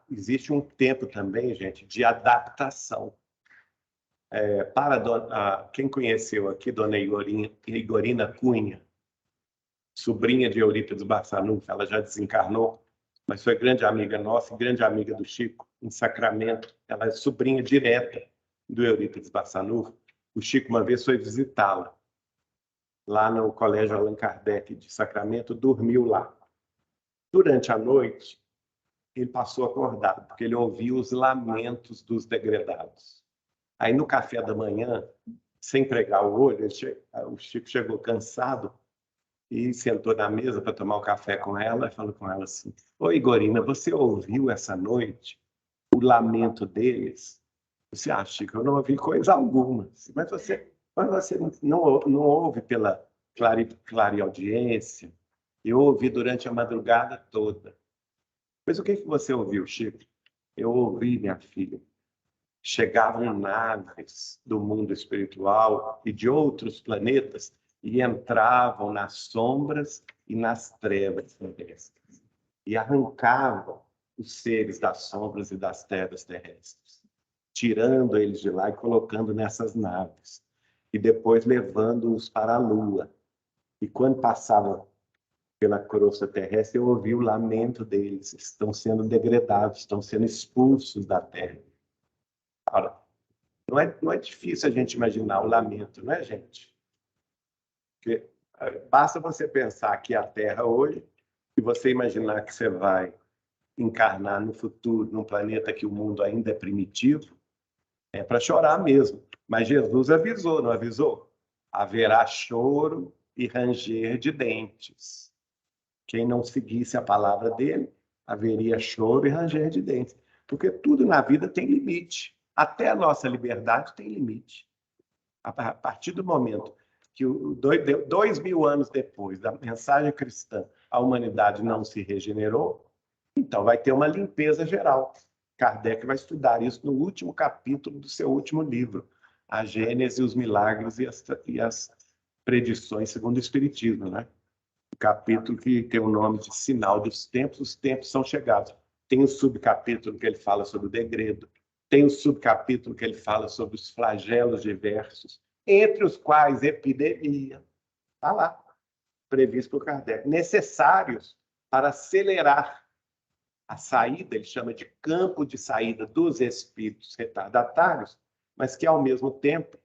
existe um tempo também, gente, de adaptação. Para quem conheceu aqui, dona Igorina Cunha, sobrinha de Eurípides Barçanufo, ela já desencarnou, mas foi grande amiga nossa, grande amiga do Chico, em Sacramento. Ela é sobrinha direta do Eurípides Barçanufo. O Chico uma vez foi visitá-la, lá no Colégio Allan Kardec de Sacramento, dormiu lá. Durante a noite, ele passou acordado, porque ele ouviu os lamentos dos degredados. Aí, no café da manhã, sem pregar o olho, o Chico chegou cansado e sentou na mesa para tomar o café com ela e falou com ela assim: "Oi, Igorina, você ouviu essa noite o lamento deles?" Você acha, Chico, eu não ouvi coisa alguma. Mas você não ouve pela clareaudiência. Eu ouvi durante a madrugada toda. Mas o que você ouviu, Chico? Eu ouvi, minha filha. Chegavam naves do mundo espiritual e de outros planetas e entravam nas sombras e nas trevas terrestres e arrancavam os seres das sombras e das trevas terrestres, tirando eles de lá e colocando nessas naves e depois levando-os para a Lua. E quando passavam pela crosta terrestre, eu ouvi o lamento deles. Estão sendo degradados, estão sendo expulsos da Terra. Ora, não é difícil a gente imaginar o lamento, não é, gente? Porque basta você pensar que a Terra hoje, e você imaginar que você vai encarnar no futuro, num planeta que o mundo ainda é primitivo, é para chorar mesmo. Mas Jesus avisou, não avisou? Haverá choro e ranger de dentes. Quem não seguisse a palavra dele, haveria choro e ranger de dentes. Porque tudo na vida tem limite. Até a nossa liberdade tem limite. A partir do momento que 2000 anos depois da mensagem cristã, a humanidade não se regenerou, então vai ter uma limpeza geral. Kardec vai estudar isso no último capítulo do seu último livro, A Gênese, os Milagres e as Predições segundo o Espiritismo, né? O capítulo que tem o nome de Sinal dos Tempos, os tempos são chegados. Tem o subcapítulo que ele fala sobre o degredo, tem o subcapítulo que ele fala sobre os flagelos diversos, entre os quais epidemia, está lá, previsto por Kardec, necessários para acelerar a saída, ele chama de campo de saída dos espíritos retardatários, mas que, ao mesmo tempo,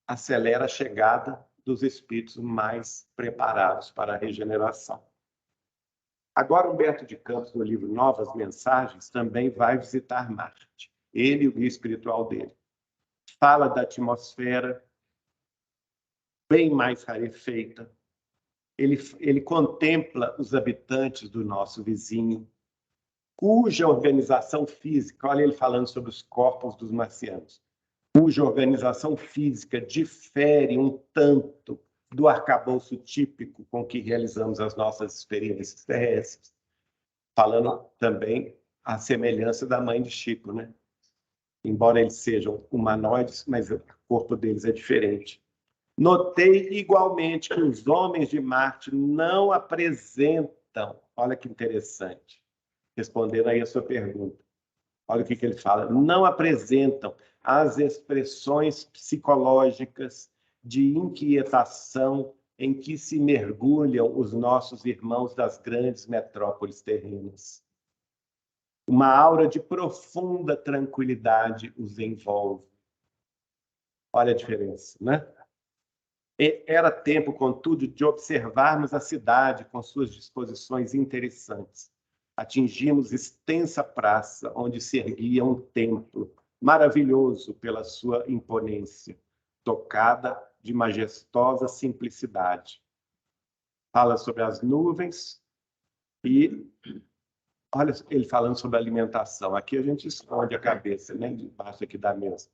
acelera a chegada dos espíritos mais preparados para a regeneração. Agora, Humberto de Campos, no livro Novas Mensagens, também vai visitar Marte, ele e o guia espiritual dele. Fala da atmosfera bem mais rarefeita. Ele contempla os habitantes do nosso vizinho, cuja organização física, olha ele falando sobre os corpos dos marcianos, cuja organização física difere um tanto do arcabouço típico com que realizamos as nossas experiências terrestres. Falando também a semelhança da mãe de Chico, né? Embora eles sejam humanoides, mas o corpo deles é diferente. Notei igualmente que os homens de Marte não apresentam, olha que interessante, respondendo aí a sua pergunta, olha o que ele fala, não apresentam as expressões psicológicas de inquietação em que se mergulham os nossos irmãos das grandes metrópoles terrenas. Uma aura de profunda tranquilidade os envolve. Olha a diferença, né? Era tempo, contudo, de observarmos a cidade com suas disposições interessantes. Atingimos extensa praça, onde se erguia um templo, maravilhoso pela sua imponência, tocada de majestosa simplicidade. Fala sobre as nuvens e, olha ele falando sobre alimentação. Aqui a gente esconde a cabeça, né, debaixo aqui da mesa.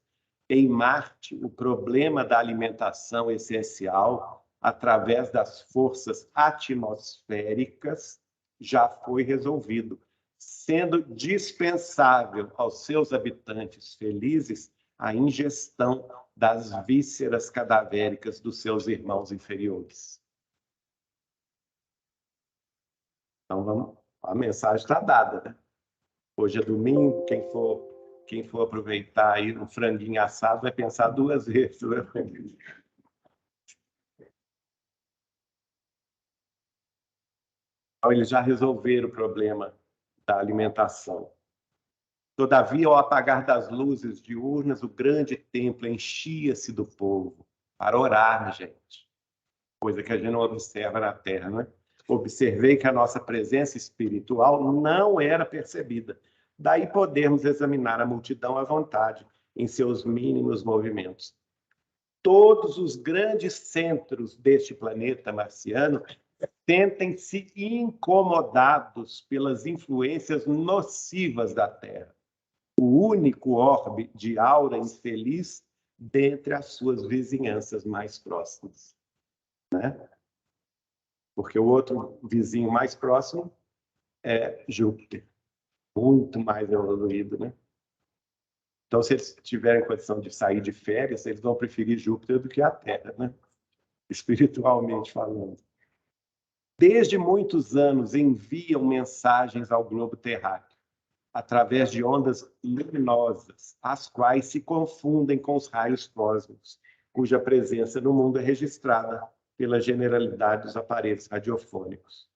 Em Marte, o problema da alimentação essencial, através das forças atmosféricas, já foi resolvido, sendo dispensável aos seus habitantes felizes a ingestão das vísceras cadavéricas dos seus irmãos inferiores. Então, vamos, a mensagem está dada, né? Hoje é domingo, quem for aproveitar aí um franguinho assado vai pensar duas vezes. Né? Então, eles já resolveram o problema da alimentação. Todavia, ao apagar das luzes diurnas, o grande templo enchia-se do povo para orar, gente. Coisa que a gente não observa na Terra, né? Observei que a nossa presença espiritual não era percebida. Daí podemos examinar a multidão à vontade, em seus mínimos movimentos. Todos os grandes centros deste planeta marciano sentem-se incomodados pelas influências nocivas da Terra. O único orbe de aura infeliz dentre as suas vizinhanças mais próximas. Né? Porque o outro vizinho mais próximo é Júpiter, muito mais evoluído, né? Então, se eles tiverem condição de sair de férias, eles vão preferir Júpiter do que a Terra, né? Espiritualmente falando. Desde muitos anos enviam mensagens ao globo terráqueo, através de ondas luminosas, as quais se confundem com os raios cósmicos, cuja presença no mundo é registrada pela generalidade dos aparelhos radiofônicos.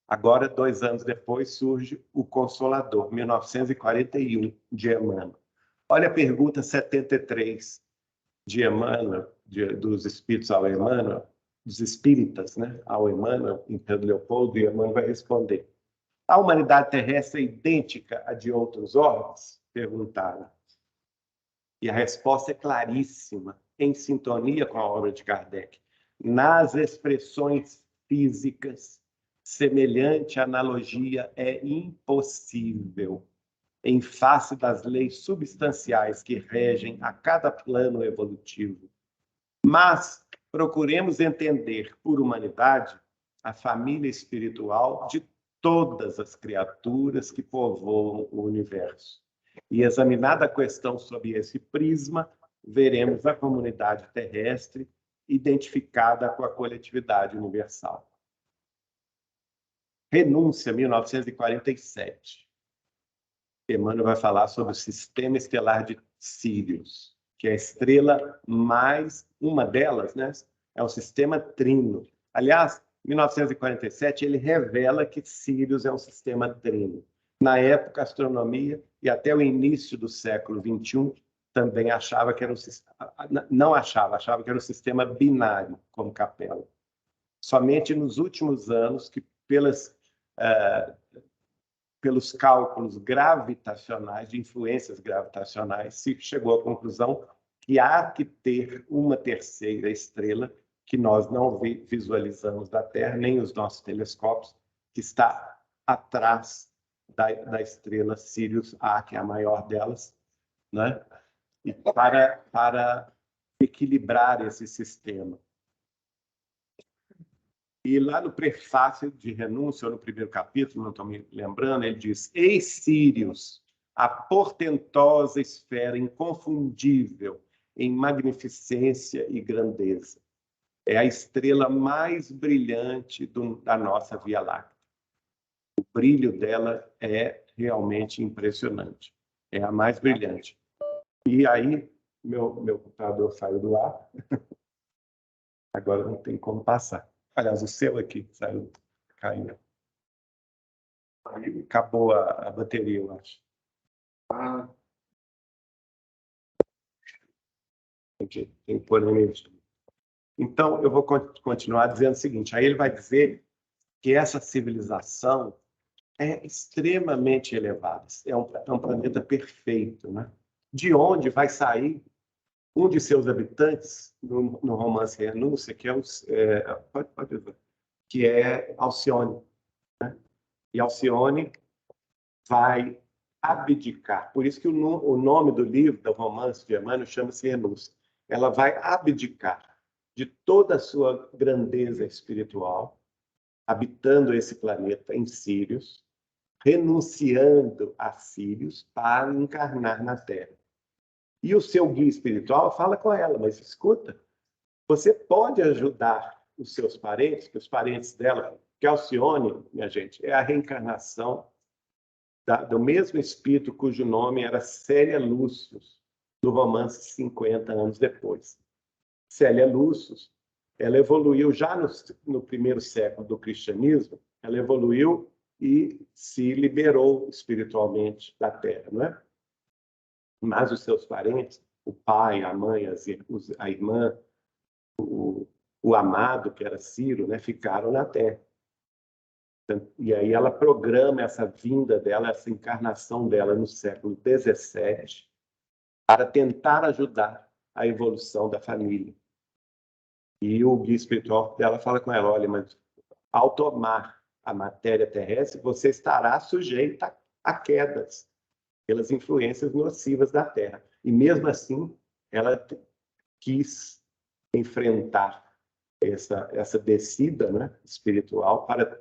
Agora, 2 anos depois, surge o Consolador, 1941, de Emmanuel. Olha a pergunta 73 de Emmanuel, dos Espíritos ao Emmanuel, dos Espíritas, né, ao Emmanuel, em Pedro Leopoldo, e Emmanuel vai responder. A humanidade terrestre é idêntica à de outros orbes? Perguntaram. E a resposta é claríssima, em sintonia com a obra de Kardec. Nas expressões físicas, semelhante analogia é impossível, em face das leis substanciais que regem a cada plano evolutivo. Mas procuremos entender, por humanidade, a família espiritual de todas as criaturas que povoam o universo. E examinada a questão sob esse prisma, veremos a comunidade terrestre identificada com a coletividade universal. Renúncia, 1947. Emmanuel vai falar sobre o sistema estelar de Sírius, que é a estrela mais, uma delas, né? É o sistema trino. Aliás, em 1947, ele revela que Sírius é um sistema trino. Na época, a astronomia, e até o início do século XXI, também achava que era achava que era um sistema binário, como Capela. Somente nos últimos anos, que pelos cálculos gravitacionais, de influências gravitacionais, se chegou à conclusão que há que ter uma terceira estrela que nós não visualizamos da Terra, nem os nossos telescópios, que está atrás da estrela Sirius A, que é a maior delas, né? E para equilibrar esse sistema. E lá no prefácio de Renúncia, ou no primeiro capítulo, não estou me lembrando, ele diz: Eis Sírius, a portentosa esfera inconfundível em magnificência e grandeza. É a estrela mais brilhante da nossa Via Láctea. O brilho dela é realmente impressionante. É a mais brilhante. E aí, meu computador saiu do ar. Agora não tem como passar. Aliás, o seu aqui saiu, caiu. Aí acabou a bateria, eu acho. Tem que pôr no energia. Então, eu vou continuar dizendo o seguinte. Aí ele vai dizer que essa civilização é extremamente elevada. É um planeta perfeito, né? De onde vai sair um de seus habitantes, no romance Renúncia, que que é Alcione. Né? E Alcione vai abdicar. Por isso que o nome do livro, do romance de Emmanuel, chama-se Renúncia. Ela vai abdicar de toda a sua grandeza espiritual, habitando esse planeta em Sírios, renunciando a Sírios para encarnar na Terra. E o seu guia espiritual fala com ela, mas escuta, você pode ajudar os seus parentes, que os parentes dela, que Alcione, minha gente, é a reencarnação do mesmo espírito cujo nome era Célia Lúcius, do romance 50 anos depois. Célia Lúcius, ela evoluiu já no primeiro século do cristianismo, ela evoluiu e se liberou espiritualmente da Terra, não é? Mas os seus parentes, o pai, a mãe, a irmã, o amado, que era Ciro, né, ficaram na Terra. E aí ela programa essa vinda dela, essa encarnação dela no século XVII, para tentar ajudar a evolução da família. E o guia espiritual dela fala com ela, olha, mas ao tomar a matéria terrestre, você estará sujeita a quedas pelas influências nocivas da Terra. E mesmo assim, ela quis enfrentar essa descida, né, espiritual para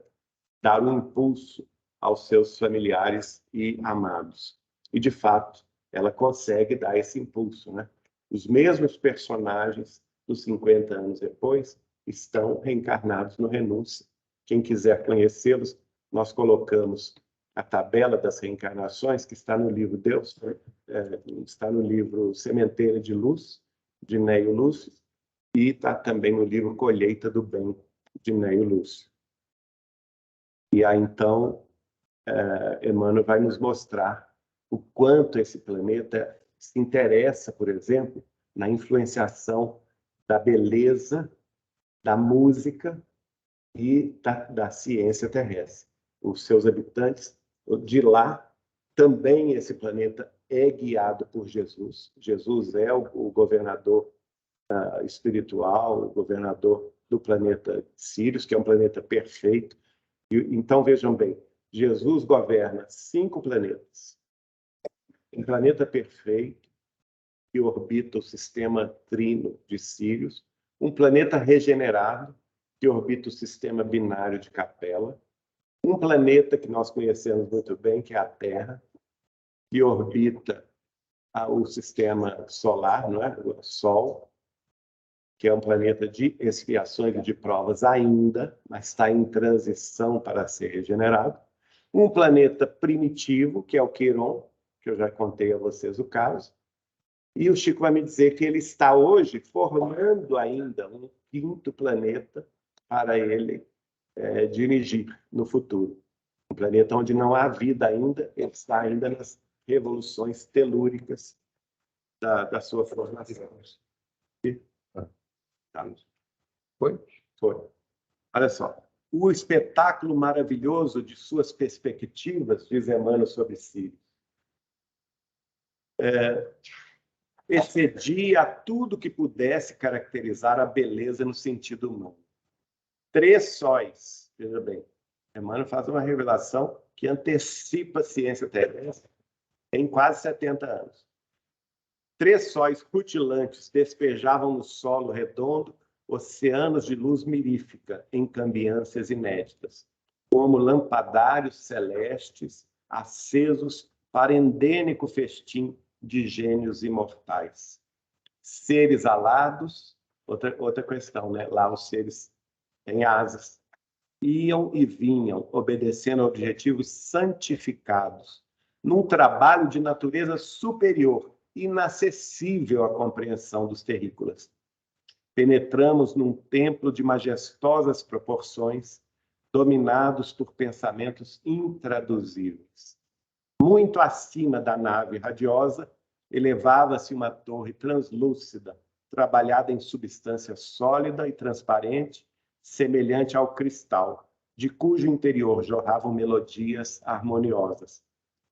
dar um impulso aos seus familiares e amados. E, de fato, ela consegue dar esse impulso, né? Os mesmos personagens dos 50 anos depois estão reencarnados no Renúncia. Quem quiser conhecê-los, nós colocamos a tabela das reencarnações, que está no livro Deus, está no livro Sementeira de Luz, de Neio Lúcio, e está também no livro Colheita do Bem, de Neio Lúcio. E aí, então, Emmanuel vai nos mostrar o quanto esse planeta se interessa, por exemplo, na influenciação da beleza, da música e da ciência terrestre. Os seus habitantes, de lá, também esse planeta é guiado por Jesus. Jesus é o governador espiritual, o governador do planeta Sírios, que é um planeta perfeito. Então, vejam bem, Jesus governa 5 planetas. Um planeta perfeito, que orbita o sistema trino de Sírios. Um planeta regenerado, que orbita o sistema binário de Capela. Um planeta que nós conhecemos muito bem, que é a Terra, que orbita o sistema solar, não é? O Sol, que é um planeta de expiações e de provas ainda, mas está em transição para ser regenerado. Um planeta primitivo, que é o Quiron, que eu já contei a vocês o caso. E o Chico vai me dizer que ele está hoje formando ainda um 5º planeta para ele dirigir no futuro. Um planeta onde não há vida ainda, ele está ainda nas revoluções telúricas da sua formação. Foi? Foi. Olha só. O espetáculo maravilhoso de suas perspectivas, diz Emmanuel sobre Sírios, excedia tudo que pudesse caracterizar a beleza no sentido humano. 3 sóis, veja bem, Emmanuel faz uma revelação que antecipa a ciência terrestre em quase 70 anos. 3 sóis rutilantes despejavam no solo redondo oceanos de luz mirífica em cambiâncias inéditas, como lampadários celestes acesos para endênico festim de gênios imortais. seres alados, outra questão, né? Lá os seres têm asas, iam e vinham, obedecendo a objetivos santificados, num trabalho de natureza superior, inacessível à compreensão dos terrícolas. Penetramos num templo de majestosas proporções, dominados por pensamentos intraduzíveis. Muito acima da nave radiosa, elevava-se uma torre translúcida, trabalhada em substância sólida e transparente, semelhante ao cristal, de cujo interior jorravam melodias harmoniosas.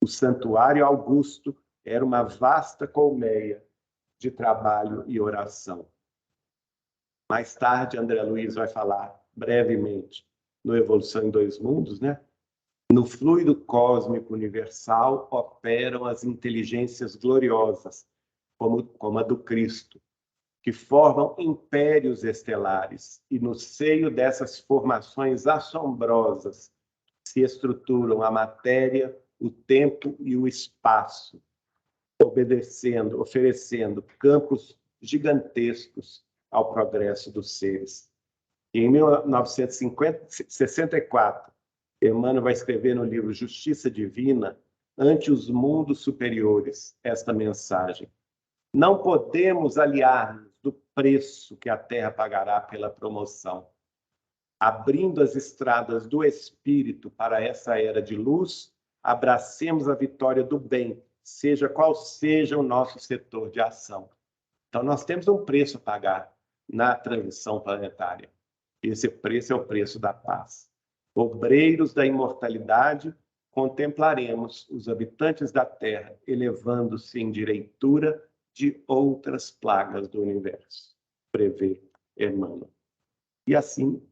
O santuário augusto era uma vasta colmeia de trabalho e oração. Mais tarde, André Luiz vai falar brevemente no Evolução em Dois Mundos, né? No fluido cósmico universal operam as inteligências gloriosas, como a do Cristo, que formam impérios estelares, e no seio dessas formações assombrosas se estruturam a matéria, o tempo e o espaço, oferecendo campos gigantescos ao progresso dos seres. E em 1964, Emmanuel vai escrever no livro Justiça Divina, ante os mundos superiores, esta mensagem: não podemos aliar-nos do preço que a Terra pagará pela promoção. Abrindo as estradas do Espírito para essa era de luz, abracemos a vitória do bem, seja qual seja o nosso setor de ação. Então, nós temos um preço a pagar na transição planetária. Esse preço é o preço da paz. Obreiros da imortalidade, contemplaremos os habitantes da Terra elevando-se em direitura de outras plagas do universo, prevê Emmanuel. E assim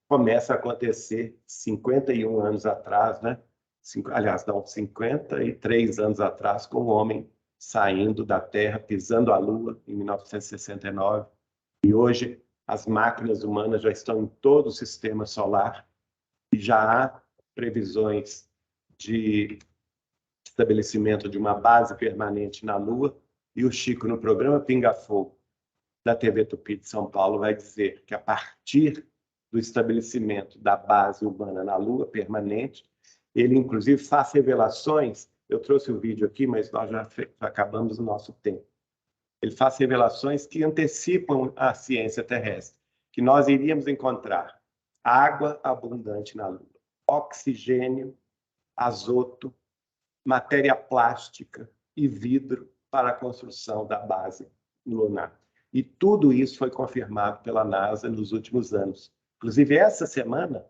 começa a acontecer 51 anos atrás, né? 53 anos atrás, com o homem saindo da Terra, pisando a Lua, em 1969. E hoje as máquinas humanas já estão em todo o sistema solar e já há previsões de estabelecimento de uma base permanente na Lua. E o Chico, no programa Pinga Fogo, da TV Tupi de São Paulo, vai dizer que a partir do estabelecimento da base humana na Lua permanente, ele inclusive faz revelações. Eu trouxe o vídeo aqui, mas nós já acabamos o nosso tempo. Ele faz revelações que antecipam a ciência terrestre, que nós iríamos encontrar água abundante na Lua, oxigênio, azoto, matéria plástica e vidro para a construção da base lunar. E tudo isso foi confirmado pela NASA nos últimos anos. Inclusive, essa semana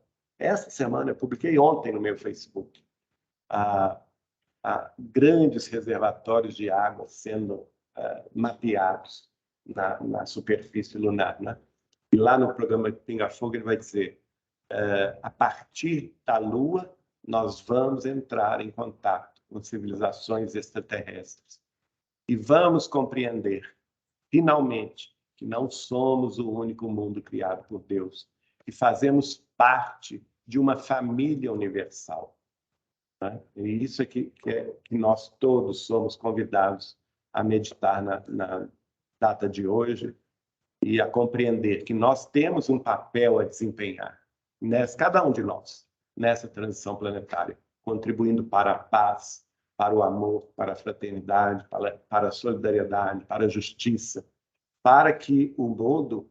eu publiquei ontem no meu Facebook, grandes reservatórios de água sendo mapeados na superfície lunar, né? E lá no programa Pinga Fogo ele vai dizer, a partir da Lua, nós vamos entrar em contato com civilizações extraterrestres. E vamos compreender, finalmente, que não somos o único mundo criado por Deus, que fazemos parte de uma família universal. Né? E isso é que nós todos somos convidados a meditar na data de hoje e a compreender que nós temos um papel a desempenhar, cada um de nós, nessa transição planetária, contribuindo para a paz, para o amor, para a fraternidade, para a solidariedade, para a justiça, para que o mundo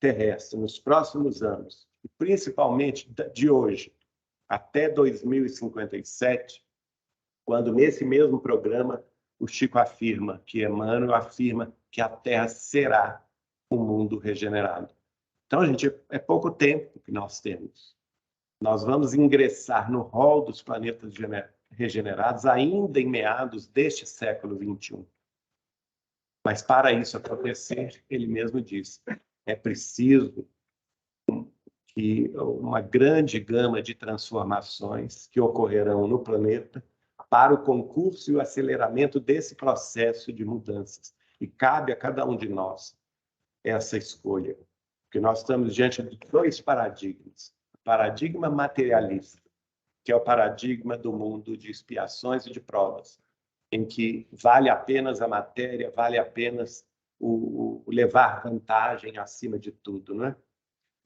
terrestre, nos próximos anos, e principalmente de hoje até 2057, quando nesse mesmo programa o Chico afirma, que Emmanuel afirma que a Terra será um mundo regenerado. Então, gente, é pouco tempo que nós temos. Nós vamos ingressar no rol dos planetas regenerados ainda em meados deste século XXI. Mas para isso acontecer, ele mesmo diz, é preciso que uma grande gama de transformações que ocorrerão no planeta para o concurso e o aceleramento desse processo de mudanças. E cabe a cada um de nós essa escolha. Porque nós estamos diante de dois paradigmas. O paradigma materialista, que é o paradigma do mundo de expiações e de provas, em que vale apenas a matéria, vale apenas o levar vantagem acima de tudo, não é?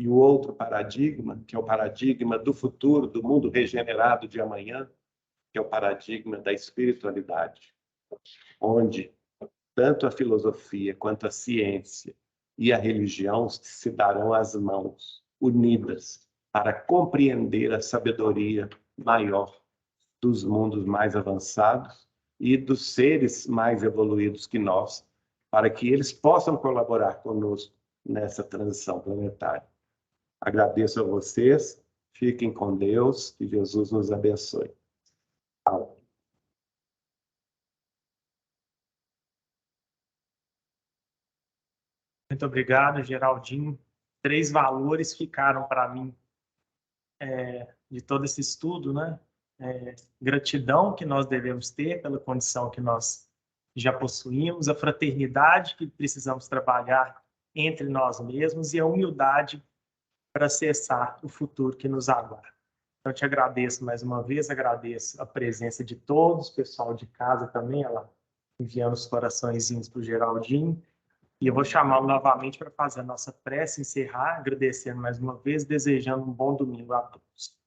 E o outro paradigma, que é o paradigma do futuro, do mundo regenerado de amanhã, que é o paradigma da espiritualidade, onde tanto a filosofia quanto a ciência e a religião se darão as mãos, unidas, para compreender a sabedoria maior dos mundos mais avançados e dos seres mais evoluídos que nós, para que eles possam colaborar conosco nessa transição planetária. Agradeço a vocês, fiquem com Deus, que Jesus nos abençoe. Muito obrigado, Geraldinho. 3 valores ficaram para mim de todo esse estudo, né? Gratidão que nós devemos ter pela condição que nós já possuímos, a fraternidade que precisamos trabalhar entre nós mesmos e a humildade para acessar o futuro que nos aguarda. Então, eu te agradeço mais uma vez, agradeço a presença de todos, o pessoal de casa também, ela enviando os coraçõezinhos para o Geraldinho. E eu vou chamá-lo novamente para fazer a nossa prece, encerrar, agradecendo mais uma vez, desejando um bom domingo a todos.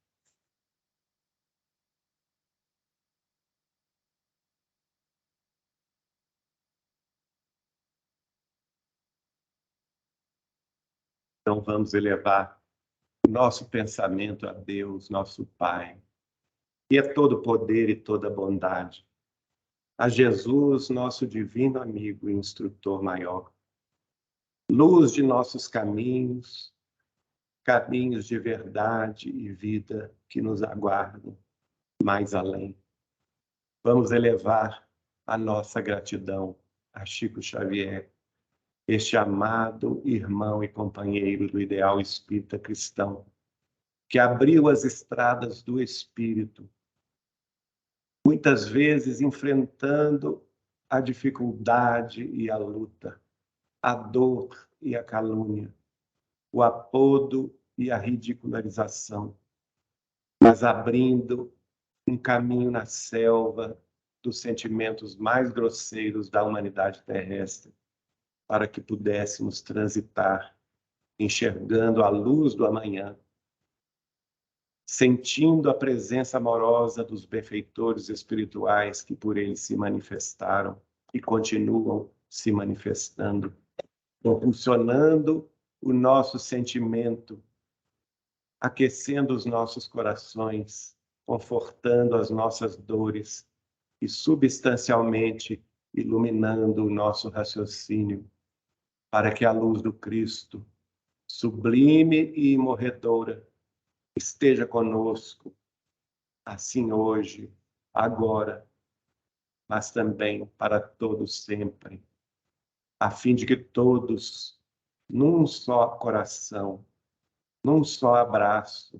Então, vamos elevar o nosso pensamento a Deus, nosso Pai, que é todo poder e toda bondade, a Jesus, nosso divino amigo e instrutor maior, luz de nossos caminhos, caminhos de verdade e vida que nos aguardam mais além. Vamos elevar a nossa gratidão a Chico Xavier, este amado irmão e companheiro do ideal espírita cristão, que abriu as estradas do espírito, muitas vezes enfrentando a dificuldade e a luta, a dor e a calúnia, o apodo e a ridicularização, mas abrindo um caminho na selva dos sentimentos mais grosseiros da humanidade terrestre, para que pudéssemos transitar, enxergando a luz do amanhã, sentindo a presença amorosa dos benfeitores espirituais que por ele se manifestaram e continuam se manifestando, impulsionando o nosso sentimento, aquecendo os nossos corações, confortando as nossas dores e substancialmente iluminando o nosso raciocínio, para que a luz do Cristo, sublime e imorredora, esteja conosco, assim hoje, agora, mas também para todos sempre, a fim de que todos, num só coração, num só abraço,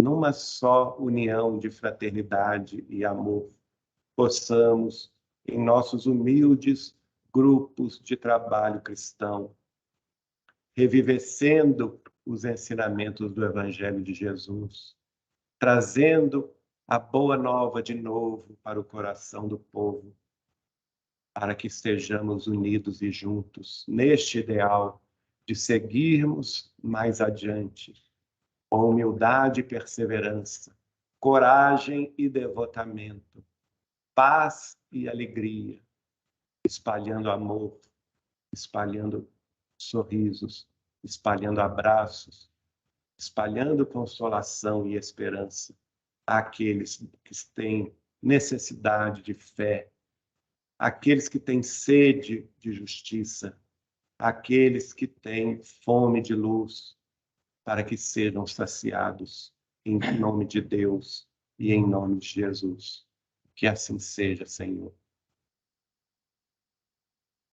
numa só união de fraternidade e amor, possamos, em nossos humildes grupos de trabalho cristão, revivecendo os ensinamentos do Evangelho de Jesus, trazendo a boa nova de novo para o coração do povo, para que estejamos unidos e juntos neste ideal de seguirmos mais adiante, com humildade e perseverança, coragem e devotamento, paz e alegria, espalhando amor, espalhando sorrisos, espalhando abraços, espalhando consolação e esperança àqueles que têm necessidade de fé, àqueles que têm sede de justiça, àqueles que têm fome de luz, para que sejam saciados em nome de Deus e em nome de Jesus. Que assim seja, Senhor.